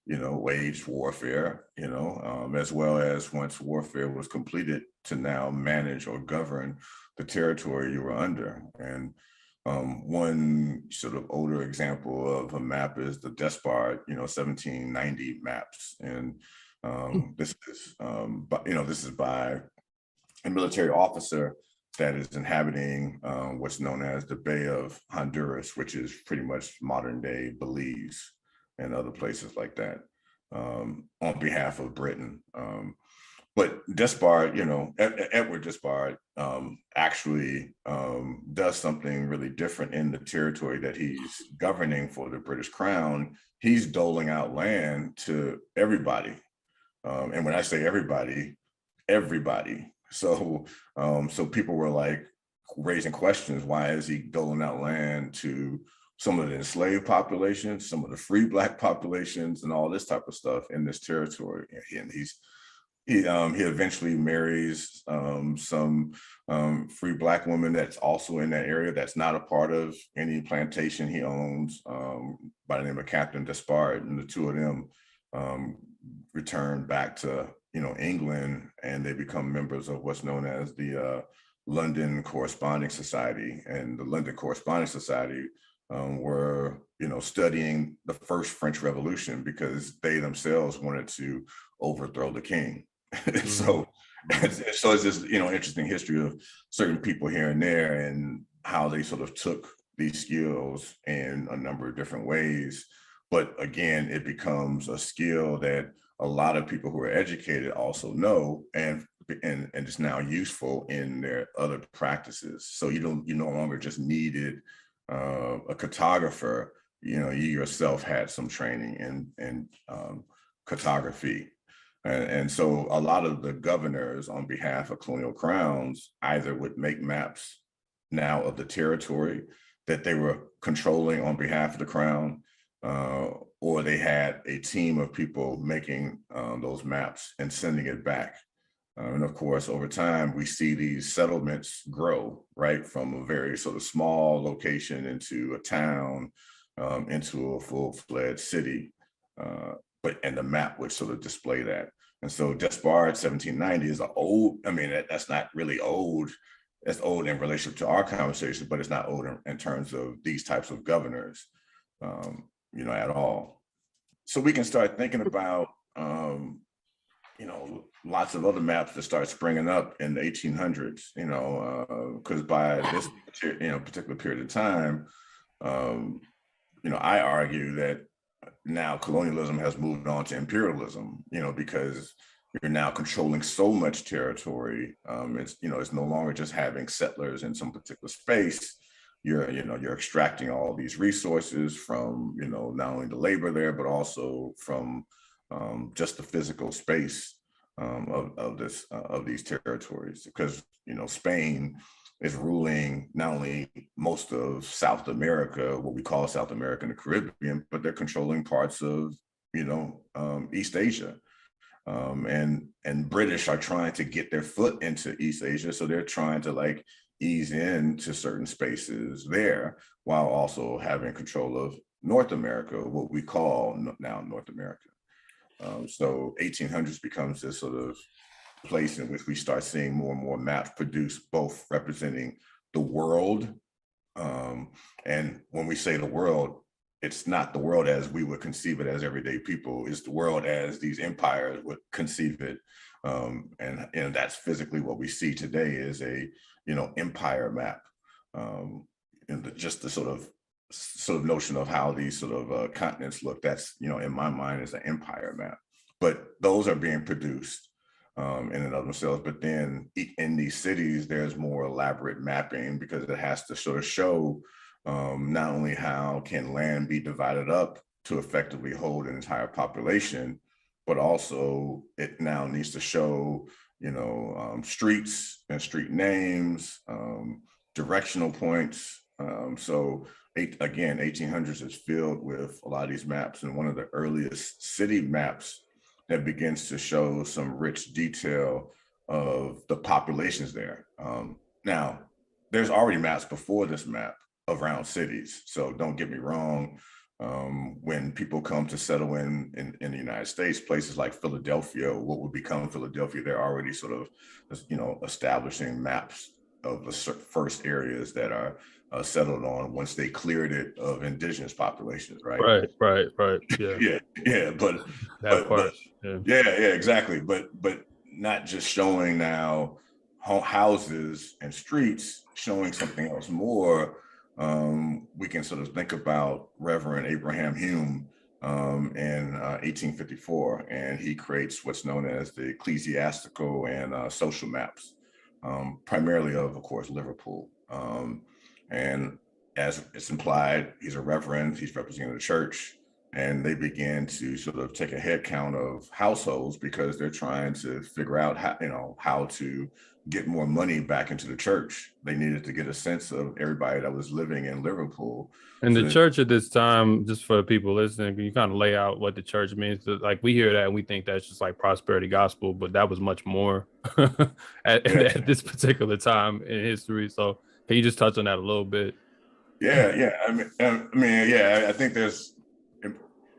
wage warfare, as well as, once warfare was completed, to now manage or govern the territory you were under. And one sort of older example of a map is the Despard, 1790 maps. And this is by a military officer that is inhabiting what's known as the Bay of Honduras, which is pretty much modern day Belize and other places like that, on behalf of Britain. But Despard, Edward Despard actually does something really different in the territory that he's governing for the British Crown. He's doling out land to everybody. And when I say everybody. So people were like raising questions. Why is he doling out land to some of the enslaved populations, some of the free Black populations, and all this type of stuff in this territory? And he eventually marries some free Black woman that's also in that area, that's not a part of any plantation he owns, by the name of Captain Despard. And the two of them return back to England, and they become members of what's known as the London Corresponding Society. And the London Corresponding Society were studying the first French Revolution, because they themselves wanted to overthrow the king. So it's this interesting history of certain people here and there, and how they sort of took these skills in a number of different ways. But again, it becomes a skill that a lot of people who are educated also know, and it's now useful in their other practices. So you no longer just needed a cartographer. You yourself had some training in cartography. And so a lot of the governors on behalf of colonial crowns either would make maps now of the territory that they were controlling on behalf of the crown, or they had a team of people making those maps and sending it back. And of course, over time, we see these settlements grow, right, from a very sort of small location into a town, into a full-fledged city. And the map would sort of display that. And so Despard 1790 is that's not really old. That's old in relationship to our conversation, but it's not old in terms of these types of governors, at all. So we can start thinking about, lots of other maps that start springing up in the 1800s, because by this particular period of time, I argue that now colonialism has moved on to imperialism, because you're now controlling so much territory. It's no longer just having settlers in some particular space. You're extracting all these resources from, not only the labor there, but also from just the physical space of these territories, because Spain is ruling not only most of South America, what we call South America and the Caribbean, but they're controlling parts of East Asia. And British are trying to get their foot into East Asia, so they're trying to like ease into certain spaces there while also having control of North America, what we call now North America. So 1800s becomes this sort of place in which we start seeing more and more maps produced, both representing the world. And when we say the world, it's not the world as we would conceive it as everyday people. It's the world as these empires would conceive it. And that's physically what we see today is a empire map. And just the sort of notion of how these sort of continents look, that's in my mind is an empire map. But those are being produced in and of themselves. But then in these cities, there's more elaborate mapping because it has to sort of show not only how can land be divided up to effectively hold an entire population, but also it now needs to show, streets and street names, directional points. So again, 1800s is filled with a lot of these maps, and one of the earliest city maps that begins to show some rich detail of the populations there. Now, there's already maps before this map around cities. So don't get me wrong. When people come to settle in the United States, places like Philadelphia, what would become Philadelphia, they're already sort of, establishing maps of the first areas that are settled on once they cleared it of indigenous populations, right? Right. Yeah. yeah. But exactly. But not just showing now houses and streets, showing something else more. We can sort of think about Reverend Abraham Hume in 1854, and he creates what's known as the ecclesiastical and social maps, primarily of course, Liverpool. And as it's implied, he's a reverend, he's representing the church, and they begin to sort of take a head count of households because they're trying to figure out how to get more money back into the church. They needed to get a sense of everybody that was living in Liverpool. And the church at this time, just for people listening, can you kind of lay out what the church means? Like we hear that and we think that's just like prosperity gospel, but that was much more at this particular time in history. So can you just touch on that a little bit? Yeah. I think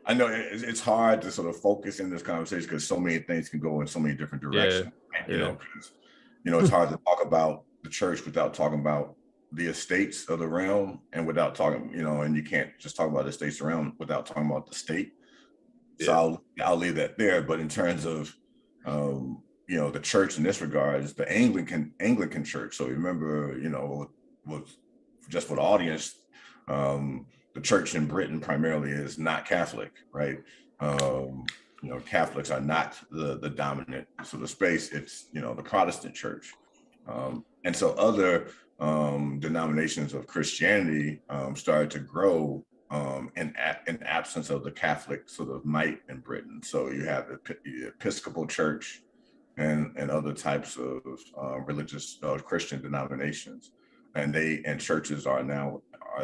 I know it's hard to sort of focus in this conversation because so many things can go in so many different directions. It's hard to talk about the church without talking about the estates of the realm and without talking, and you can't just talk about the estates around without talking about the state. Yeah. So I'll leave that there. But in terms of, the church in this regard is the Anglican church. So remember, just for the audience, the church in Britain primarily is not Catholic, right? Catholics are not the dominant sort of space. It's, the Protestant church. And so other denominations of Christianity started to grow in absence of the Catholic sort of might in Britain. So you have the Episcopal Church and other types of religious Christian denominations. And churches are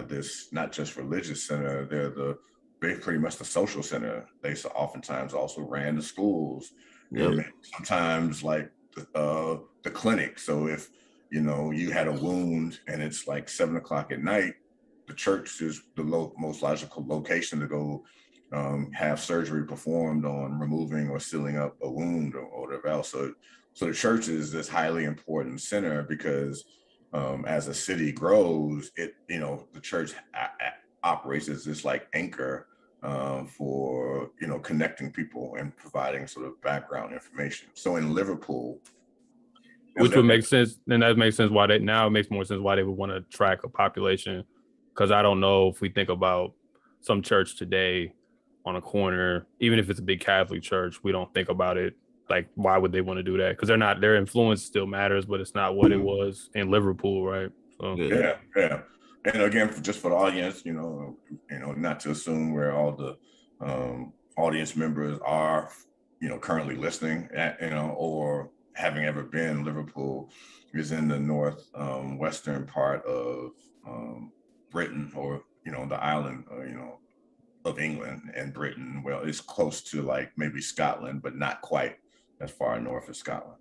this not just religious center, they're pretty much the social center. They oftentimes also ran the schools, sometimes like the clinic. So if you had a wound and it's like 7 o'clock at night, the church is the most logical location to go have surgery performed on removing or sealing up a wound or whatever else. So the church is this highly important center because as a city grows, the church operates as this like anchor for connecting people and providing sort of background information. So in Liverpool, which would make sense, and that makes sense it makes more sense why they would want to track a population, because I don't know if we think about some church today on a corner, even if it's a big Catholic church, we don't think about it. Like, why would they want to do that? Because their influence still matters, but it's not what it was in Liverpool, right? So. Yeah. And again, just for the audience, not to assume where all the audience members are currently listening at, or having ever been, Liverpool is in the north western part of Britain, or the island, of England and Britain. Well, it's close to like maybe Scotland, but not quite as far north as Scotland.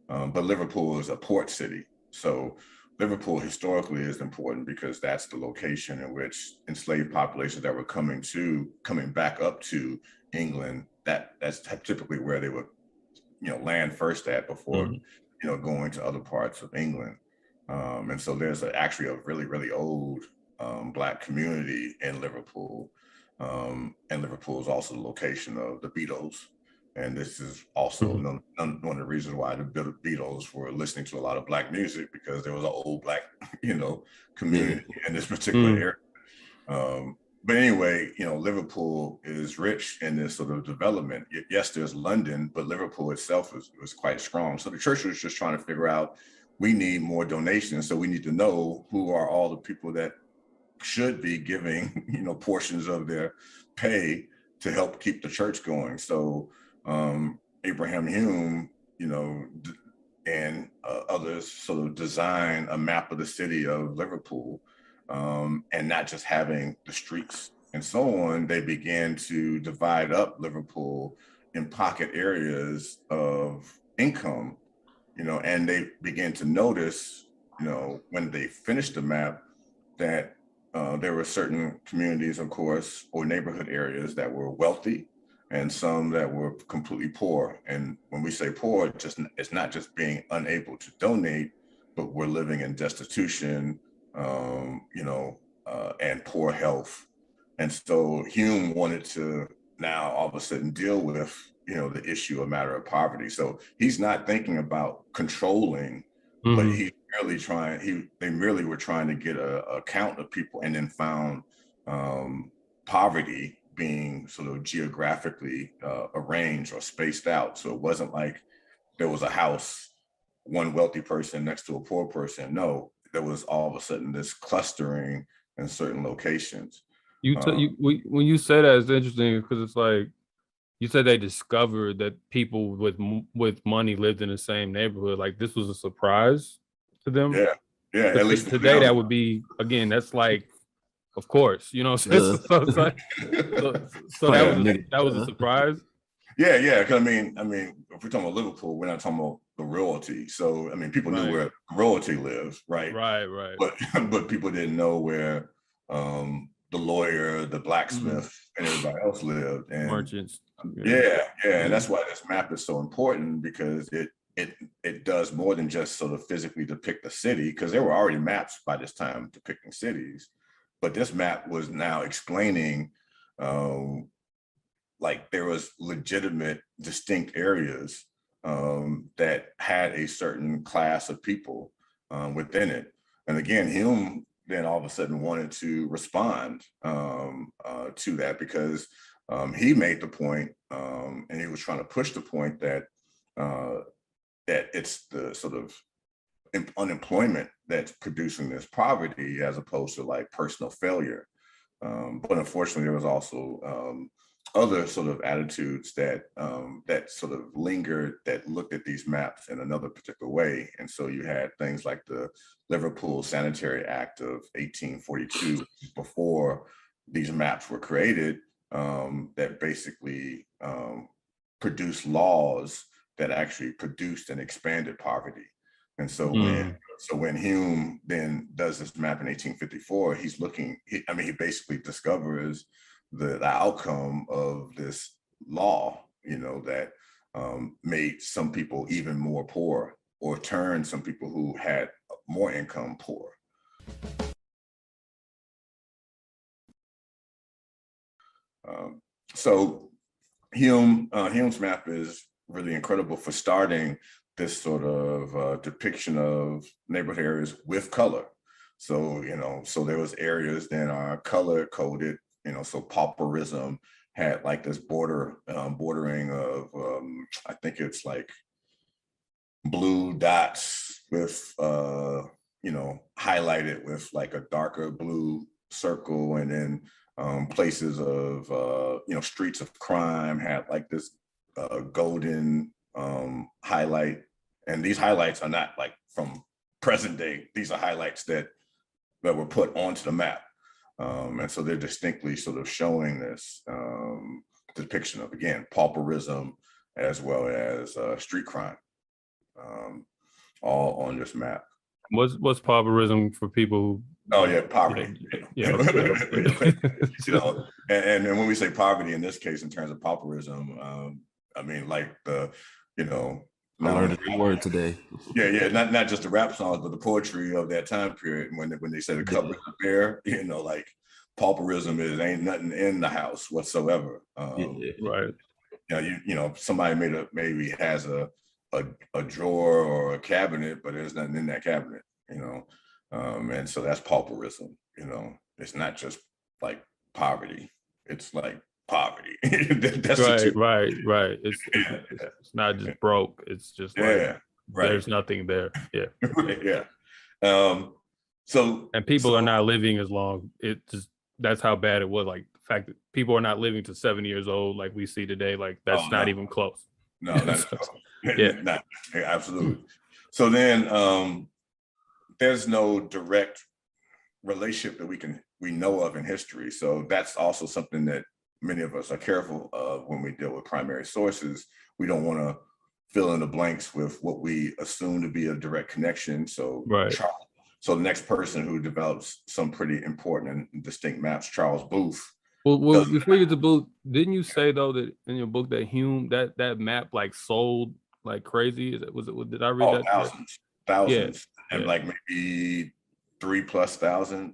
But Liverpool is a port city, so Liverpool historically is important because that's the location in which enslaved populations that were coming back up to England. That's typically where they would, land first at before, going to other parts of England. And so there's actually a really, really old Black community in Liverpool. And Liverpool is also the location of the Beatles. And this is also one of the reasons why the Beatles were listening to a lot of Black music, because there was an old Black, community in this particular area. But anyway, Liverpool is rich in this sort of development. Yes, there's London, but Liverpool itself was quite strong. So the church was just trying to figure out, we need more donations. So we need to know who are all the people that should be giving, portions of their pay to help keep the church going. So Abraham Hume, and others sort of design a map of the city of Liverpool, and not just having the streets and so on. They began to divide up Liverpool in pocket areas of income, and they began to notice, when they finished the map, that there were certain communities, of course, or neighborhood areas that were wealthy, and some that were completely poor. And when we say poor, it's not just being unable to donate, but we're living in destitution, and poor health. And so Hume wanted to now all of a sudden deal with, the issue, a matter of poverty. So he's not thinking about controlling, but he's merely they merely were trying to get a count of people, and then found poverty being sort of geographically arranged or spaced out. So it wasn't like there was a house, one wealthy person next to a poor person. No, there was all of a sudden this clustering in certain locations. When you say that, it's interesting because it's like, you said they discovered that people with money lived in the same neighborhood. Like, this was a surprise to them. Yeah. At least today, that would be, again, that's like, of course, so it's like, so that was a surprise. Yeah. Because I mean, if we're talking about Liverpool, we're not talking about the royalty. So I mean, people knew where royalty lives, right? Right. But people didn't know where the lawyer, the blacksmith, and everybody else lived. And merchants. Yeah. And that's why this map is so important, because it does more than just sort of physically depict the city, because there were already maps by this time depicting cities. But this map was now explaining, like, there was legitimate, distinct areas that had a certain class of people within it. And again, Hume then all of a sudden wanted to respond to that, because he made the point, and he was trying to push the point that it's the sort of unemployment that's producing this poverty, as opposed to like personal failure. But unfortunately, there was also other sort of attitudes that sort of lingered, that looked at these maps in another particular way. And so you had things like the Liverpool Sanitary Act of 1842, before these maps were created, that basically produced laws that actually produced and expanded poverty. And so when Hume then does this map in 1854, he basically discovers the outcome of this law, that made some people even more poor, or turned some people who had more income poor. So Hume's map is really incredible for starting this sort of depiction of neighborhood areas with color. So, so there was areas that are color coded, so pauperism had like this bordering of, I think it's like blue dots with, highlighted with like a darker blue circle. And then places of, streets of crime had like this golden highlight. And these highlights are not like from present day. These are highlights that were put onto the map. And so they're distinctly sort of showing this depiction of, again, pauperism as well as street crime, all on this map. What's pauperism for people who? Oh yeah, poverty. Yeah. You know, and when we say poverty in this case, in terms of pauperism, I mean like the, you know, I learned a new word today. Yeah, not just the rap songs, but the poetry of that time period. When they say the cupboard's bare, you know, like pauperism is ain't nothing in the house whatsoever. Right. You know, somebody maybe has a drawer or a cabinet, but there's nothing in that cabinet, you know. And so that's pauperism, you know. It's not just like poverty, it's like poverty. That's right. It's not just broke, it's just like there's nothing there. Yeah. Yeah. And people are not living as long. It just, that's how bad it was. Like the fact that people are not living to 70 years old like we see today, like that's not even close. No, not not absolutely. So then there's no direct relationship that we know of in history. So that's also something that many of us are careful of when we deal with primary sources. We don't want to fill in the blanks with what we assume to be a direct connection. So so the next person who develops some pretty important and distinct maps, Charles Booth. Well, before you get to Booth, didn't you say though that in your book that Hume that map like sold like crazy? Did I read that? Thousands, and like maybe 3,000+.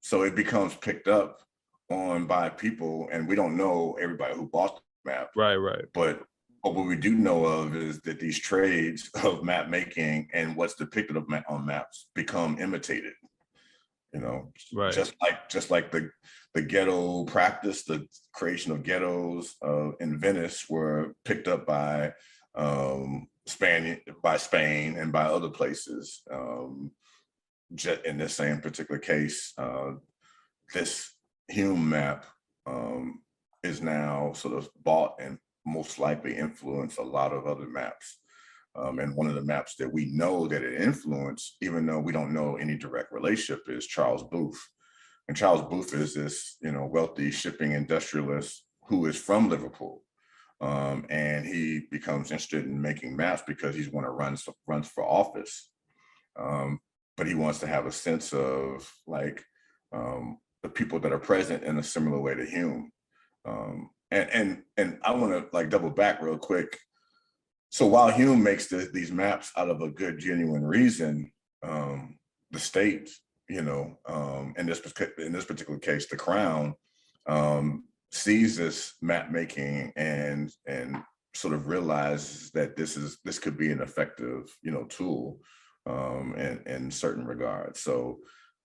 So it becomes picked up on by people, and we don't know everybody who bought the map. Right. But what we do know of is that these trades of map making and what's depicted on maps become imitated. You know, just like the ghetto practice, the creation of ghettos in Venice were picked up by Spain and by other places. In this same particular case, this Hume map is now sort of bought and most likely influenced a lot of other maps. And one of the maps that we know that it influenced, even though we don't know any direct relationship, is Charles Booth. And Charles Booth is this, you know, wealthy shipping industrialist who is from Liverpool. And he becomes interested in making maps because he's one that runs for office. But he wants to have a sense of like the people that are present in a similar way to Hume. And I want to like double back real quick. So while Hume makes these maps out of a good, genuine reason, the state, you know, in this particular case, the Crown, sees this map making and sort of realizes that this could be an effective, you know, tool in certain regards. So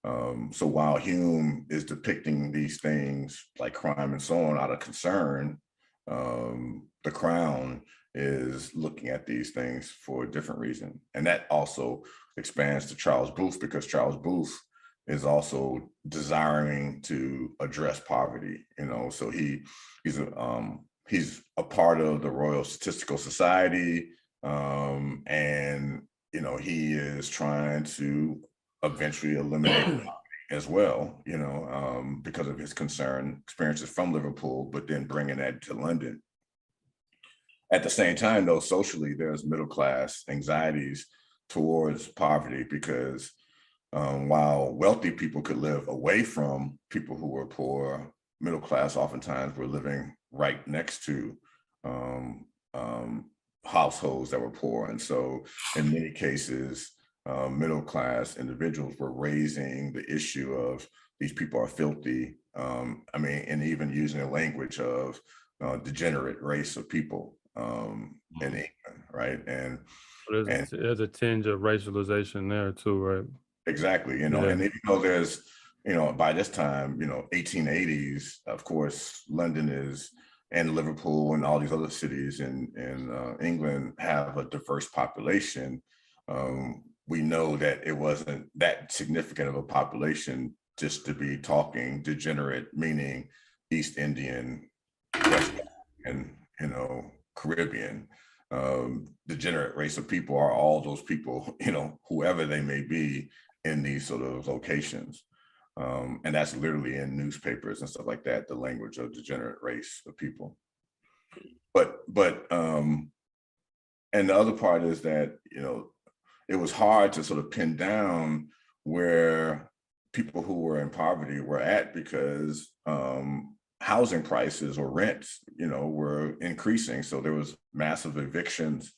while Hume is depicting these things like crime and so on out of concern, the Crown is looking at these things for a different reason. And that also expands to Charles Booth, because Charles Booth is also desiring to address poverty, you know. So he's a part of the Royal Statistical Society, and you know, he is trying to eventually eliminate poverty as well, you know, because of his experiences from Liverpool, but then bringing that to London. At the same time, though, socially, there's middle class anxieties towards poverty, because while wealthy people could live away from people who were poor, middle class oftentimes were living right next to households that were poor. And so in many cases, middle class individuals were raising the issue of these people are filthy. I mean, and even using the language of degenerate race of people in England, right? And there's a tinge of racialization there too, right? Exactly, you know, and even though there's, you know, by this time, you know, 1880s, of course, London and Liverpool and all these other cities in England have a diverse population. We know that it wasn't that significant of a population just to be talking degenerate, meaning East Indian, West Indian, Caribbean. Degenerate race of people are all those people, whoever they may be in these sort of locations. And that's literally in newspapers and stuff like that, the language of degenerate race of people. But and the other part is that, it was hard to sort of pin down where people who were in poverty were at, because housing prices or rents, were increasing. So there was massive evictions.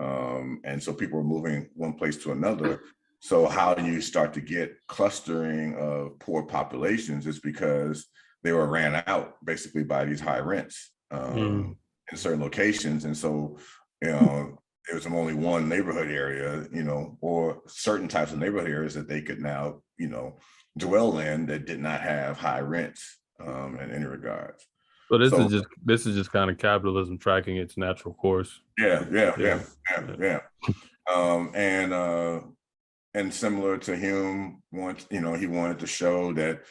And so people were moving one place to another. So how do you start to get clustering of poor populations is because they were ran out basically by these high rents in certain locations. And so, there was only one neighborhood area, or certain types of neighborhood areas that they could now, dwell in that did not have high rents in any regards. So this is just kind of capitalism tracking its natural course. Yeah. And similar to Hume, he wanted to show that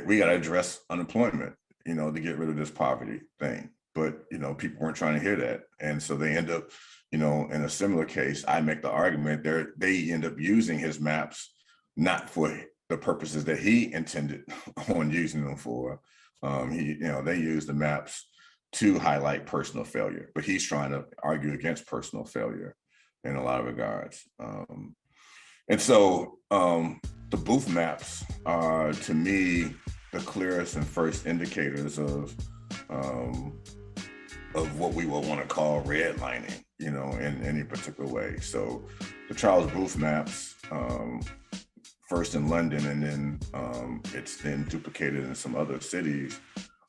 we got to address unemployment, to get rid of this poverty thing. But people weren't trying to hear that, and so they end up, in a similar case, I make the argument they end up using his maps not for the purposes that he intended on using them for. They use the maps to highlight personal failure, but he's trying to argue against personal failure in a lot of regards. And so the Booth maps are, to me, the clearest and first indicators of what we will want to call redlining, in any particular way. So the Charles Booth maps, first in London, and then it's then duplicated in some other cities,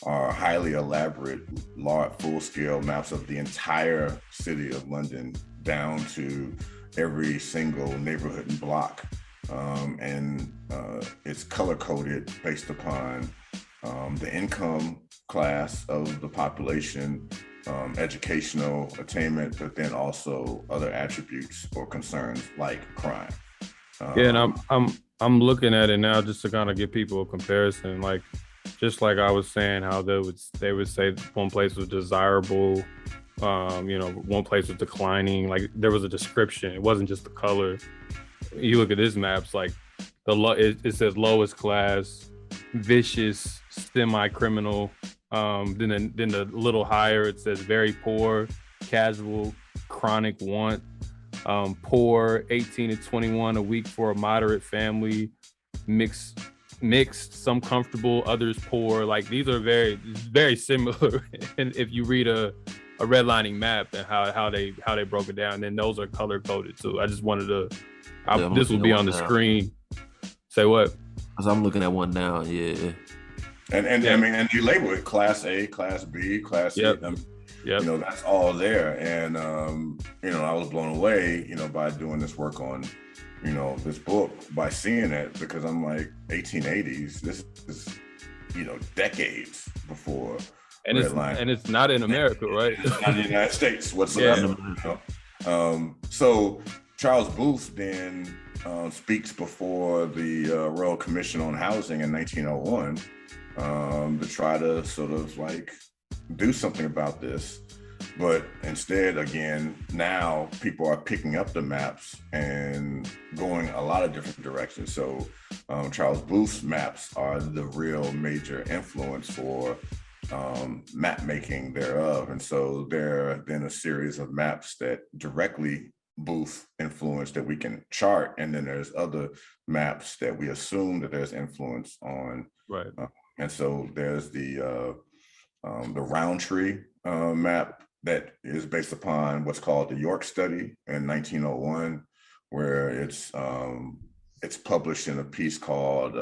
are highly elaborate, large, full-scale maps of the entire city of London, down to every single neighborhood and block. And it's color-coded based upon the income class of the population, educational attainment, but then also other attributes or concerns like crime. And I'm looking at it now just to kind of give people a comparison. Like, just like I was saying, how they would say one place was desirable, one place was declining. Like, there was a description. It wasn't just the color. You look at this maps, like it says lowest class, vicious, semi-criminal. Then the little higher, it says very poor, casual, chronic want, poor, 18 to 21 a week for a moderate family, mixed, some comfortable, others poor. Like, these are very, very similar. And if you read a redlining map and how they broke it down, then those are color coded too. I just wanted to, this will be on the screen. Say what? As I'm looking at one now, yeah. And yeah. I mean, and you label it Class A, Class B, Class C. Yep. That's all there. And I was blown away, by doing this work on, this book, by seeing it, because I'm like, 1880s. This is, decades before. And it's not in America, right? It's not in the United States whatsoever. Yeah. So Charles Booth then speaks before the Royal Commission on Housing in 1901. To try to sort of like do something about this. But instead, again, now people are picking up the maps and going a lot of different directions. So Charles Booth's maps are the real major influence for map making thereof. And so there are then a series of maps that directly Booth influence that we can chart. And then there's other maps that we assume that there's influence on. Right. And so there's the Roundtree map that is based upon what's called the York Study in 1901, where it's published in a piece called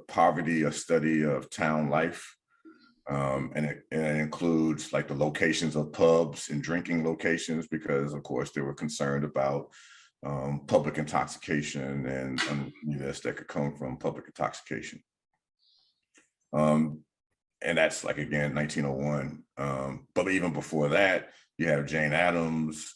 Poverty, a Study of Town Life. And it includes like the locations of pubs and drinking locations, because of course they were concerned about public intoxication and uneasiness that could come from public intoxication. And that's like, again, 1901. But even before that, you have Jane Addams,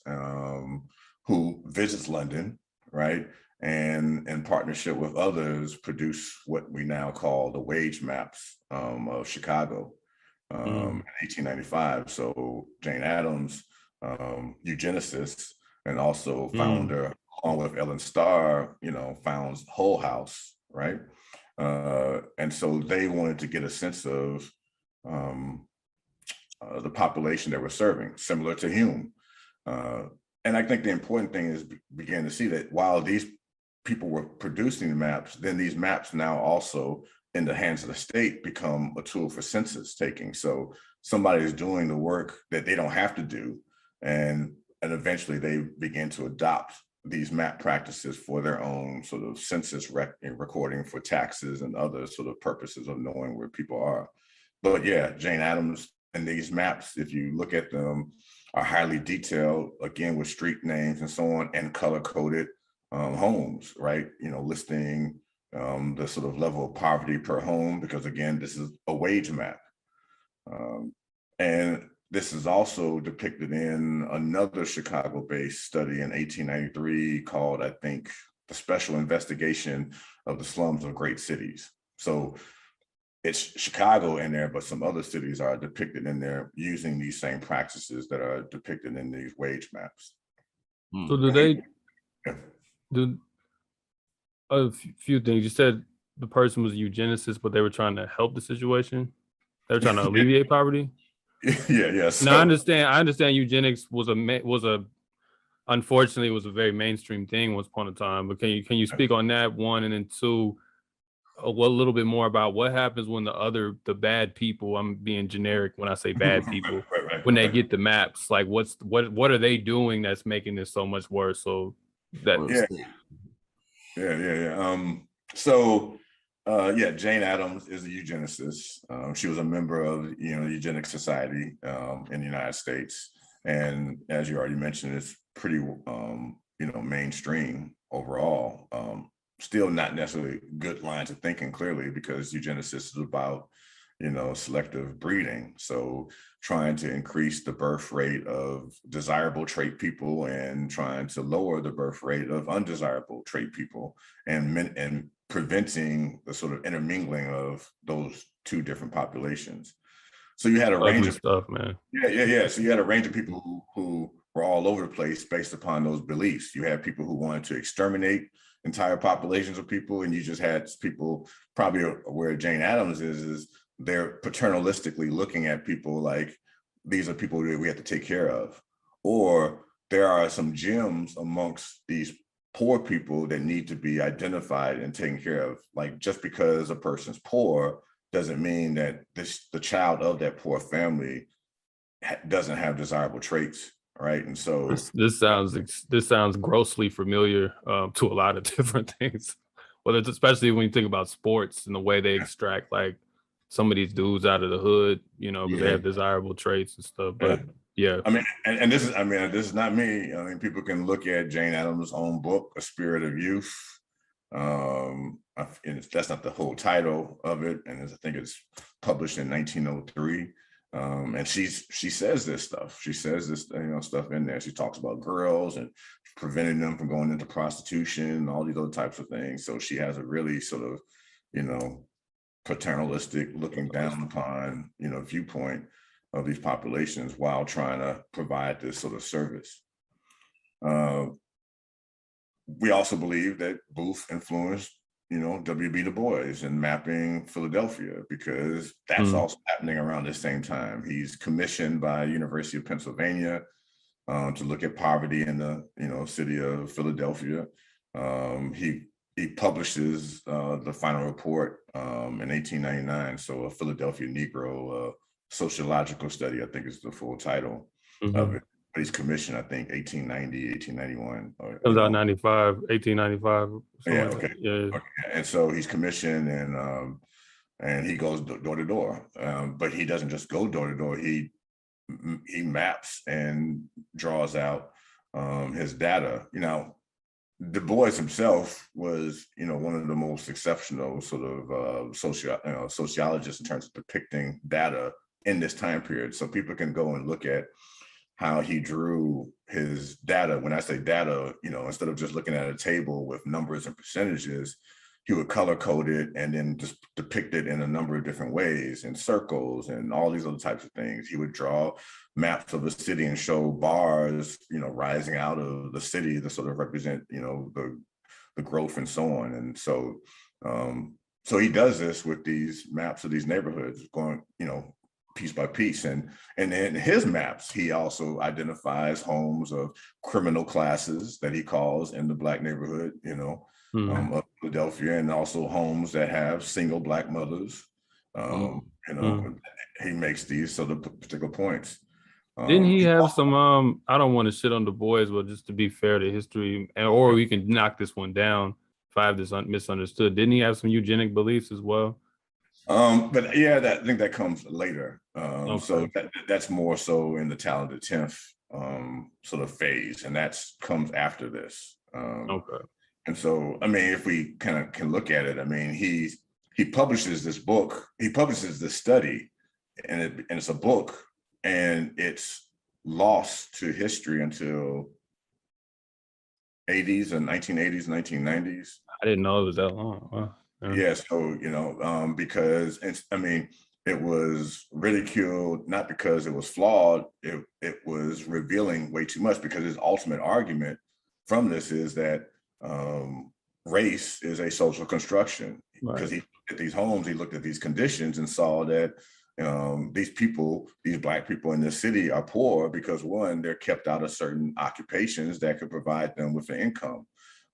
who visits London, right? And in partnership with others, produce what we now call the wage maps of Chicago. in 1895. So Jane Addams, eugenicist, and also founder, along with Ellen Starr, founds Hull House, right? And so they wanted to get a sense of the population that we're serving, similar to Hume. And I think the important thing is begin to see that while these people were producing the maps, then these maps now also in the hands of the state become a tool for census taking. So somebody is doing the work that they don't have to do. And eventually they begin to adopt these map practices for their own sort of census recording for taxes and other sort of purposes of knowing where people are. But yeah, Jane Addams and these maps, if you look at them, are highly detailed, again, with street names and so on, and color-coded homes, right? Listing the sort of level of poverty per home, because again, this is a wage map. And this is also depicted in another Chicago-based study in 1893 called, I think, The Special Investigation of the Slums of Great Cities. So it's Chicago in there, but some other cities are depicted in there using these same practices that are depicted in these wage maps. So do they do a few things? You said the person was a eugenicist, but they were trying to help the situation. They were trying to alleviate poverty. Yeah. So, now I understand eugenics was unfortunately was a very mainstream thing once upon a time. But can you speak on that, one, and then two, a little bit more about what happens when the bad people, I'm being generic when I say bad people, when they get the maps, like what are they doing that's making this so much worse? So that Jane Addams is a eugenicist. She was a member of the Eugenic Society in the United States, and as you already mentioned, it's pretty mainstream overall. Still not necessarily good lines of thinking, clearly, because eugenicist is about selective breeding. So trying to increase the birth rate of desirable trait people and trying to lower the birth rate of undesirable trait people, and preventing the sort of intermingling of those two different populations. So you had a range of stuff, man. Yeah. So you had a range of people who were all over the place based upon those beliefs. You had people who wanted to exterminate entire populations of people, and you just had people, probably where Jane Addams is they're paternalistically looking at people like these are people that we have to take care of, or there are some gems amongst these poor people that need to be identified and taken care of. Like, just because a person's poor doesn't mean that the child of that poor family doesn't have desirable traits. Right. And so this sounds grossly familiar to a lot of different things. Whether it's, especially when you think about sports and the way they extract like some of these dudes out of the hood, because they have desirable traits and stuff. But yeah. I mean, and this is not me. I mean, people can look at Jane Addams' own book, A Spirit of Youth. And that's not the whole title of it. And I think it's published in 1903. And she says this stuff. She says this, stuff in there. She talks about girls and preventing them from going into prostitution and all these other types of things. So she has a really sort of, paternalistic, looking down upon, viewpoint of these populations while trying to provide this sort of service. We also believe that Booth influenced W.B. Du Bois in mapping Philadelphia, because that's also happening around the same time. He's commissioned by University of Pennsylvania to look at poverty in the city of Philadelphia. He publishes the final report in 1899. So a Philadelphia Negro sociological study, I think is the full title of it. But he's commissioned, I think, 1890, 1891. It was out 1895. Yeah, okay. Okay. And so he's commissioned, and he goes door to door. But he doesn't just go door to door. He maps and draws out his data. Du Bois himself was, one of the most exceptional sort of sociologists in terms of depicting data in this time period. So people can go and look at how he drew his data. When I say data, instead of just looking at a table with numbers and percentages, he would color code it and then just depict it in a number of different ways, in circles and all these other types of things. He would draw maps of the city and show bars, rising out of the city to sort of represent, the growth and so on. And so, so he does this with these maps of these neighborhoods going, piece by piece. And in his maps, he also identifies homes of criminal classes that he calls in the Black neighborhood, of Philadelphia, and also homes that have single Black mothers. He makes these sort of particular points. Didn't he have some, I don't want to shit on Du Bois, but just to be fair to history, or we can knock this one down if I have this misunderstood. Didn't he have some eugenic beliefs as well? But yeah, I think that comes later. Okay. So that's more so in the Talented 10th sort of phase, and comes after this. Okay. And so, I mean, if we kind of can look at it, I mean, he publishes this book, he publishes this study, and it's a book, and it's lost to history until 80s and 1980s, 1990s. I didn't know it was that long. Wow. Yeah, so, because it was ridiculed, not because it was flawed, it was revealing way too much, because his ultimate argument from this is that race is a social construction. Because he looked at these homes, he looked at these conditions and saw that these Black people in this city are poor because, one, they're kept out of certain occupations that could provide them with an income.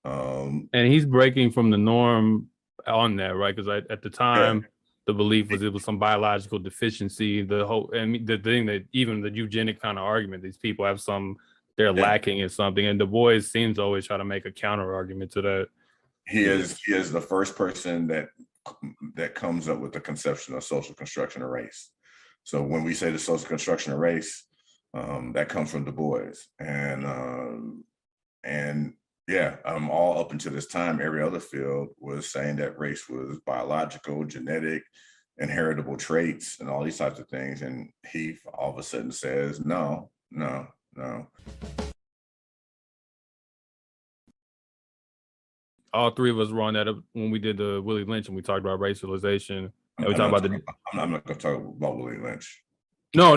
And he's breaking from the norm on that, right? Because at the time, the belief was it was some biological deficiency. The thing that even the eugenic kind of argument, these people have they're lacking in something. And Du Bois seems to always try to make a counter argument to that. He is the first person that comes up with the conception of social construction of race. So when we say the social construction of race, that comes from Du Bois. And all up until this time, every other field was saying that race was biological, genetic, inheritable traits, and all these types of things. And he all of a sudden says, no. All three of us were on that when we did the Willie Lynch and we talked about racialization. And we talked about I'm not going to talk about Willie Lynch. No.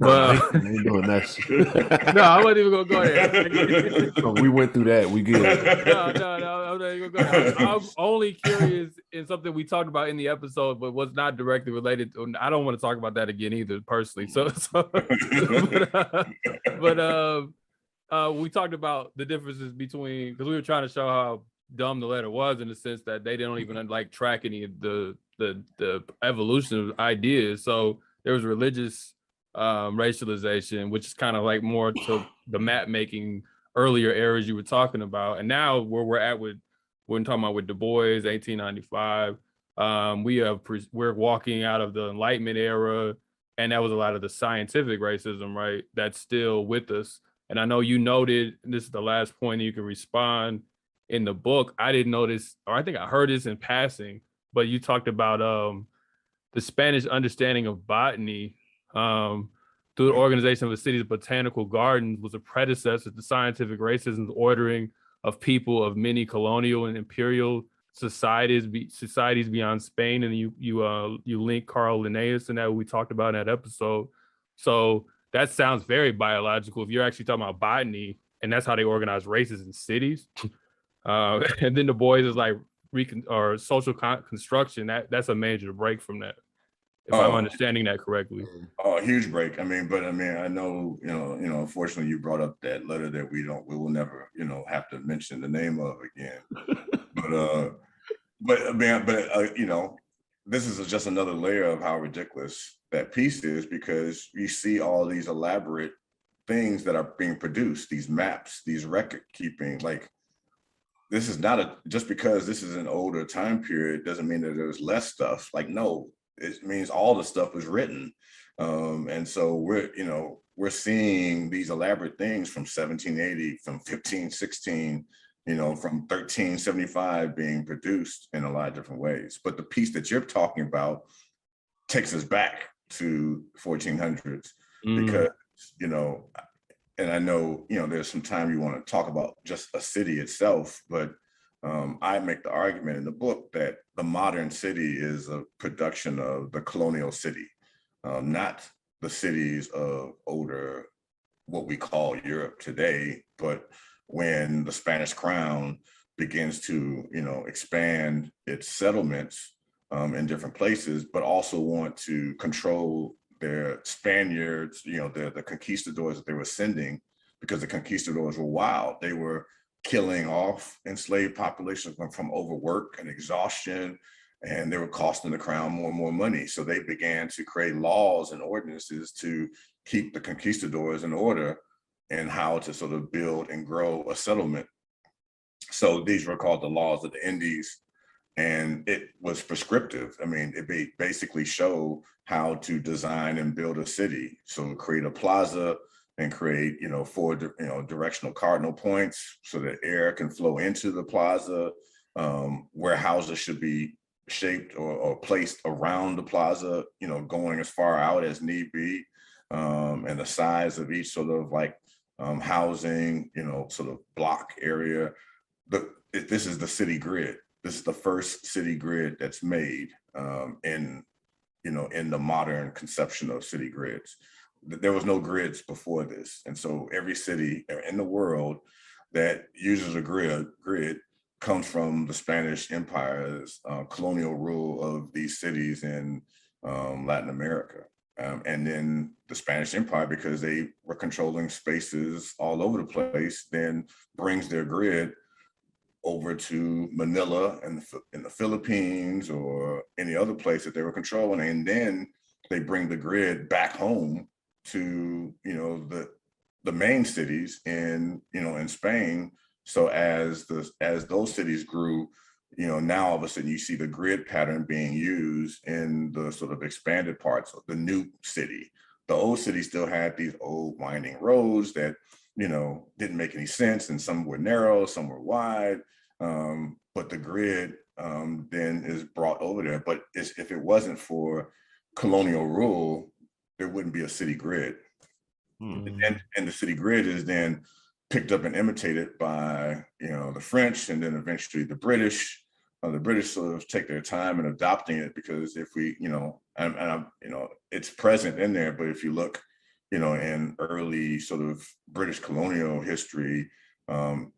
But ain't doing that shit. No, I wasn't even gonna go there. So we went through that. We good. No, I'm not even gonna go there. I'm only curious in something we talked about in the episode, but was not directly related to. I don't want to talk about that again either, personally. We talked about the differences between, because we were trying to show how dumb the letter was in the sense that they didn't even track any of the evolution of ideas. So there was religious racialization, which is kind of like more to the map making earlier eras you were talking about. And now where we're at we're talking about with Du Bois, 1895, we're walking out of the Enlightenment era, and that was a lot of the scientific racism, right? That's still with us. And I know you noted, and this is the last point you can respond in the book. I didn't notice, or I think I heard this in passing, but you talked about the Spanish understanding of botany through the organization of the city's botanical gardens was a predecessor to scientific racism's ordering of people of many colonial and imperial societies beyond Spain. And you link Carl Linnaeus and that we talked about in that episode. So that sounds very biological if you're actually talking about botany, and that's how they organize races in cities. And then Du Bois is like social construction. That's a major break from that, if I'm understanding that correctly. Oh, a huge break. I know, unfortunately you brought up that letter that we will never, have to mention the name of again. but this is just another layer of how ridiculous that piece is, because you see all these elaborate things that are being produced, these maps, these record keeping, like, this is not just because this is an older time period doesn't mean that there's less stuff. Like, no, it means all the stuff was written. And so we're seeing these elaborate things from 1780, from 1516, from 1375 being produced in a lot of different ways. But the piece that you're talking about takes us back to 1400s, because, and I know, there's some time you want to talk about just a city itself, but I make the argument in the book that the modern city is a production of the colonial city, not the cities of older, what we call Europe today, but when the Spanish crown begins to, expand its settlements in different places, but also want to control their Spaniards, the conquistadors that they were sending, because the conquistadors were wild. They were killing off enslaved populations from overwork and exhaustion, and they were costing the crown more and more money. So they began to create laws and ordinances to keep the conquistadors in order and how to sort of build and grow a settlement. So these were called the laws of the Indies, and it was prescriptive. I mean, it basically showed how to design and build a city. So create a plaza and create, 4, directional cardinal points so that air can flow into the plaza, where houses should be shaped or placed around the plaza, going as far out as need be, and the size of each sort of like housing, sort of block area. This is the city grid. This is the first city grid that's made in the modern conception of city grids. There was no grids before this. And so every city in the world that uses a grid comes from the Spanish Empire's colonial rule of these cities in Latin America. And then the Spanish Empire, because they were controlling spaces all over the place, then brings their grid over to Manila and in the Philippines or any other place that they were controlling. And then they bring the grid back home to, the main cities in Spain. So as those cities grew, now all of a sudden you see the grid pattern being used in the sort of expanded parts of the new city. The old city still had these old winding roads that, didn't make any sense, and some were narrow, some were wide. But the grid then is brought over there. But if it wasn't for colonial rule, there wouldn't be a city grid. And the city grid is then picked up and imitated by, the French, and then eventually the British. The British sort of take their time in adopting it, because if we, it's present in there, but if you look, in early sort of British colonial history,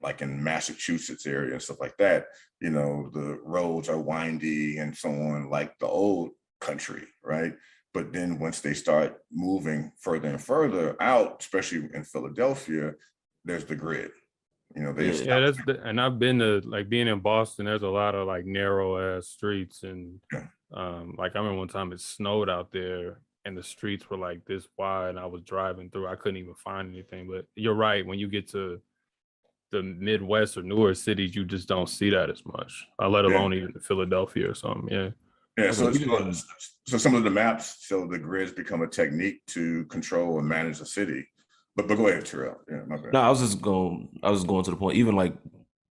like in Massachusetts area and stuff like that, the roads are windy and so on, like the old country, right? But then once they start moving further and further out, especially in Philadelphia, there's the grid. And I've been to, like, being in Boston, there's a lot of like narrow ass streets, and like I remember one time it snowed out there and the streets were like this wide, and I was driving through, I couldn't even find anything. But you're right, when you get to the Midwest or newer cities, you just don't see that as much, let alone even Philadelphia or something. So some of the maps show the grids become a technique to control and manage a city. But go ahead, Terrell. Yeah, my bad. No, I was just going to the point. Even like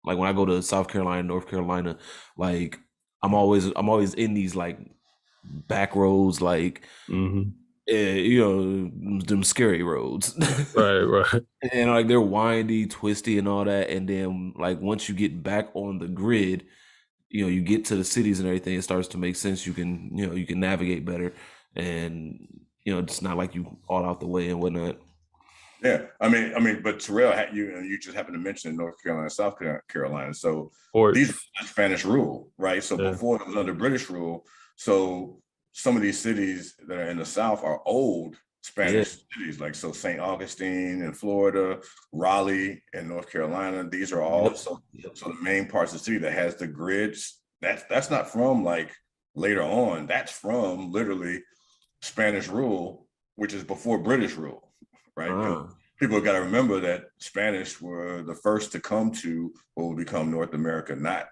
when I go to South Carolina, North Carolina, like I'm always in these like back roads, like them scary roads. Right. And like they're windy, twisty, and all that. And then like once you get back on the grid, you get to the cities and everything, it starts to make sense. You can navigate better, and it's not like you all out the way and whatnot. Yeah, I mean, but Terrell, you just happened to mention North Carolina, South Carolina. So these are Spanish rule, right? So before it was under British rule. So some of these cities that are in the South are old Spanish cities, like so St. Augustine in Florida, Raleigh in North Carolina. These are all so the main parts of the city that has the grids. That's not from like later on. That's from literally Spanish rule, which is before British rule. Right? People got to remember that Spanish were the first to come to what would become North America, not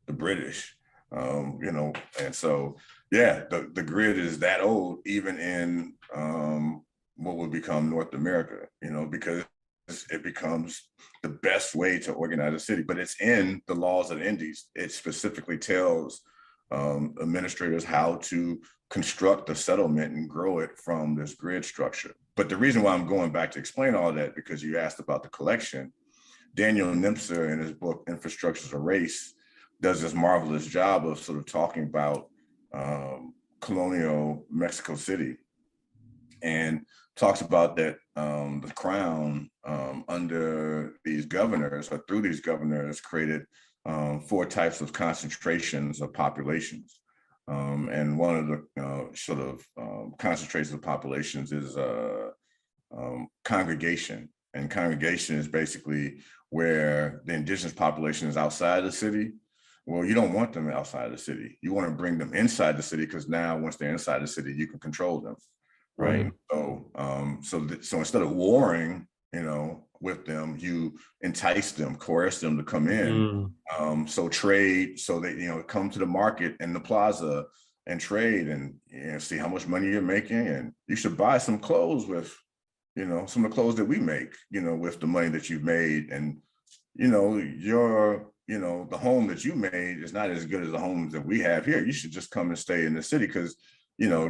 the British. And so, the grid is that old, even in what would become North America, because it becomes the best way to organize a city. But it's in the laws of the Indies. It specifically tells administrators how to construct a settlement and grow it from this grid structure. But the reason why I'm going back to explain all that, because you asked about the collection, Daniel Nimser in his book, Infrastructures of Race, does this marvelous job of sort of talking about colonial Mexico City, and talks about that the crown under these governors, or through these governors, created 4 types of concentrations of populations. And one of the sort of concentrations of populations is congregation. And congregation is basically where the indigenous population is outside the city. Well, you don't want them outside the city. You want to bring them inside the city, because now once they're inside the city, you can control them, right? So instead of warring, with them, you entice them, coerce them to come in. So trade, so they come to the market and the plaza and trade, and see how much money you're making, and you should buy some clothes with some of the clothes that we make, with the money that you've made. And the home that you made is not as good as the homes that we have here. You should just come and stay in the city, because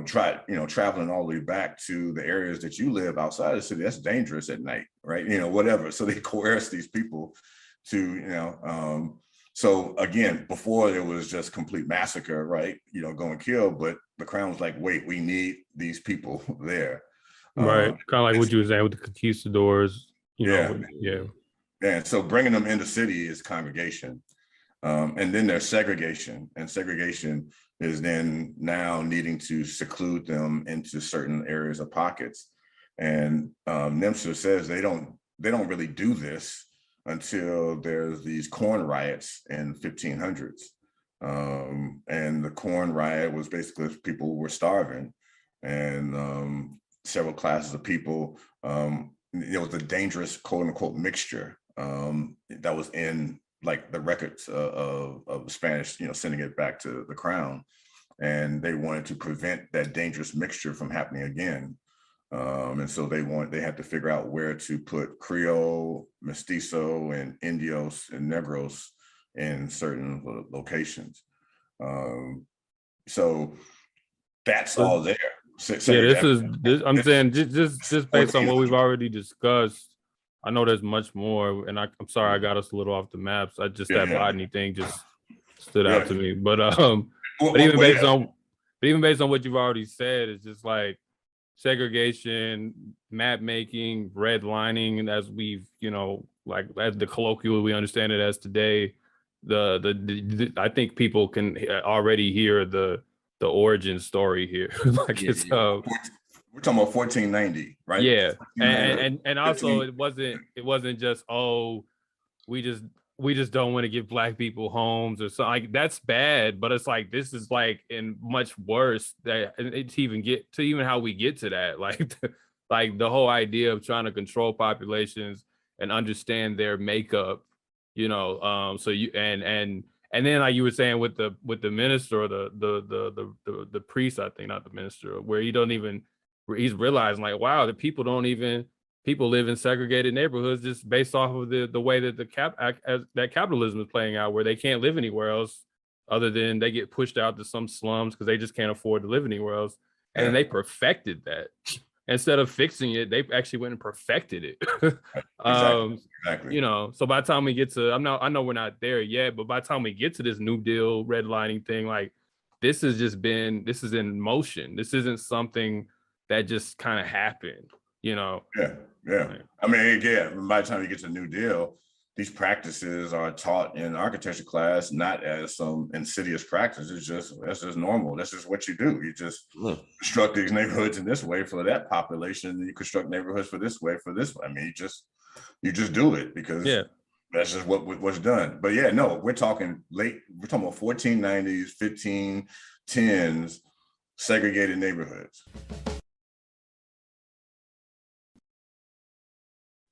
traveling all the way back to the areas that you live outside of the city, that's dangerous at night, right? Whatever. So they coerce these people to, so again, before there was just complete massacre, right? Go and kill, but the crown was like, wait, we need these people there. Right. Kind of like what you were saying with the conquistadors, Yeah. Yeah. And so bringing them into city is congregation. And then there's segregation, and segregation is then now needing to seclude them into certain areas of pockets. And Nimsa says they don't really do this until there's these corn riots in 1500s. And the corn riot was basically people were starving, and several classes of people, it was a dangerous quote unquote mixture that was in like the records of the Spanish, sending it back to the crown. And they wanted to prevent that dangerous mixture from happening again. And so they had to figure out where to put Creole, Mestizo, and Indios and Negros in certain locations. So that's all there. I'm saying just based on what we've already discussed. I know there's much more, and I'm sorry I got us a little off the maps. That botany thing just stood out to me. But even based on what you've already said, it's just like segregation, map making, redlining, as we've like as the colloquial we understand it as today. The I think people can already hear the origin story here. We're talking about 1490, right? Yeah, and also it wasn't just we just don't want to give Black people homes or something. Like that's bad, but it's like this is like in much worse that it's even how we get to that. Like the whole idea of trying to control populations and understand their makeup, So you and then like you were saying with the minister or the priest, I think, not the minister, where he's realizing like, wow, the people live in segregated neighborhoods just based off of the way that that capitalism is playing out, where they can't live anywhere else other than they get pushed out to some slums because they just can't afford to live anywhere else. And then they perfected that. Instead of fixing it, they actually went and perfected it. Exactly. So by the time we get to, I know we're not there yet, but by the time we get to this New Deal redlining thing, like this is in motion. This isn't something that just kind of happened, Yeah. I mean, again, by the time you get to New Deal, these practices are taught in architecture class, not as some insidious practice. That's just normal. That's just what you do. You just construct these neighborhoods in this way for that population, and you construct neighborhoods for this way for this way. I mean, you just do it because that's just what's done. But we're talking about 1490s, 1510s, segregated neighborhoods.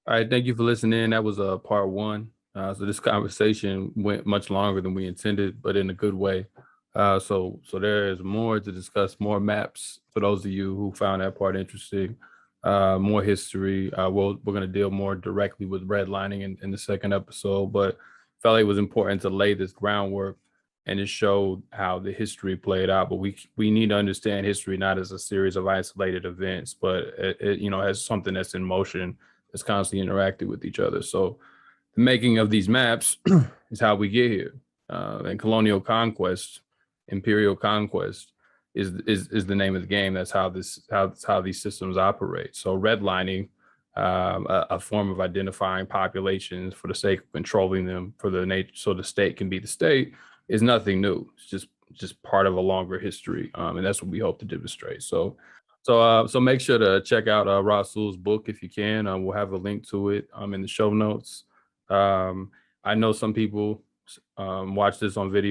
All right, thank you for listening. That was part one. So this conversation went much longer than we intended, but in a good way. So there is more to discuss, more maps for those of you who found that part interesting, more history. We're going to deal more directly with redlining in the second episode, but felt like it was important to lay this groundwork and it showed how the history played out. But we need to understand history not as a series of isolated events, but as something that's in motion, that's constantly interacting with each other. So the making of these maps is how we get here. And colonial conquest, imperial conquest is the name of the game. That's how these systems operate. So redlining, a form of identifying populations for the sake of controlling them for the nature, so the state can be the state, is nothing new. It's just part of a longer history, and that's what we hope to demonstrate. So make sure to check out Rasul's book if you can. We'll have a link to it in the show notes. I know some people watch this on video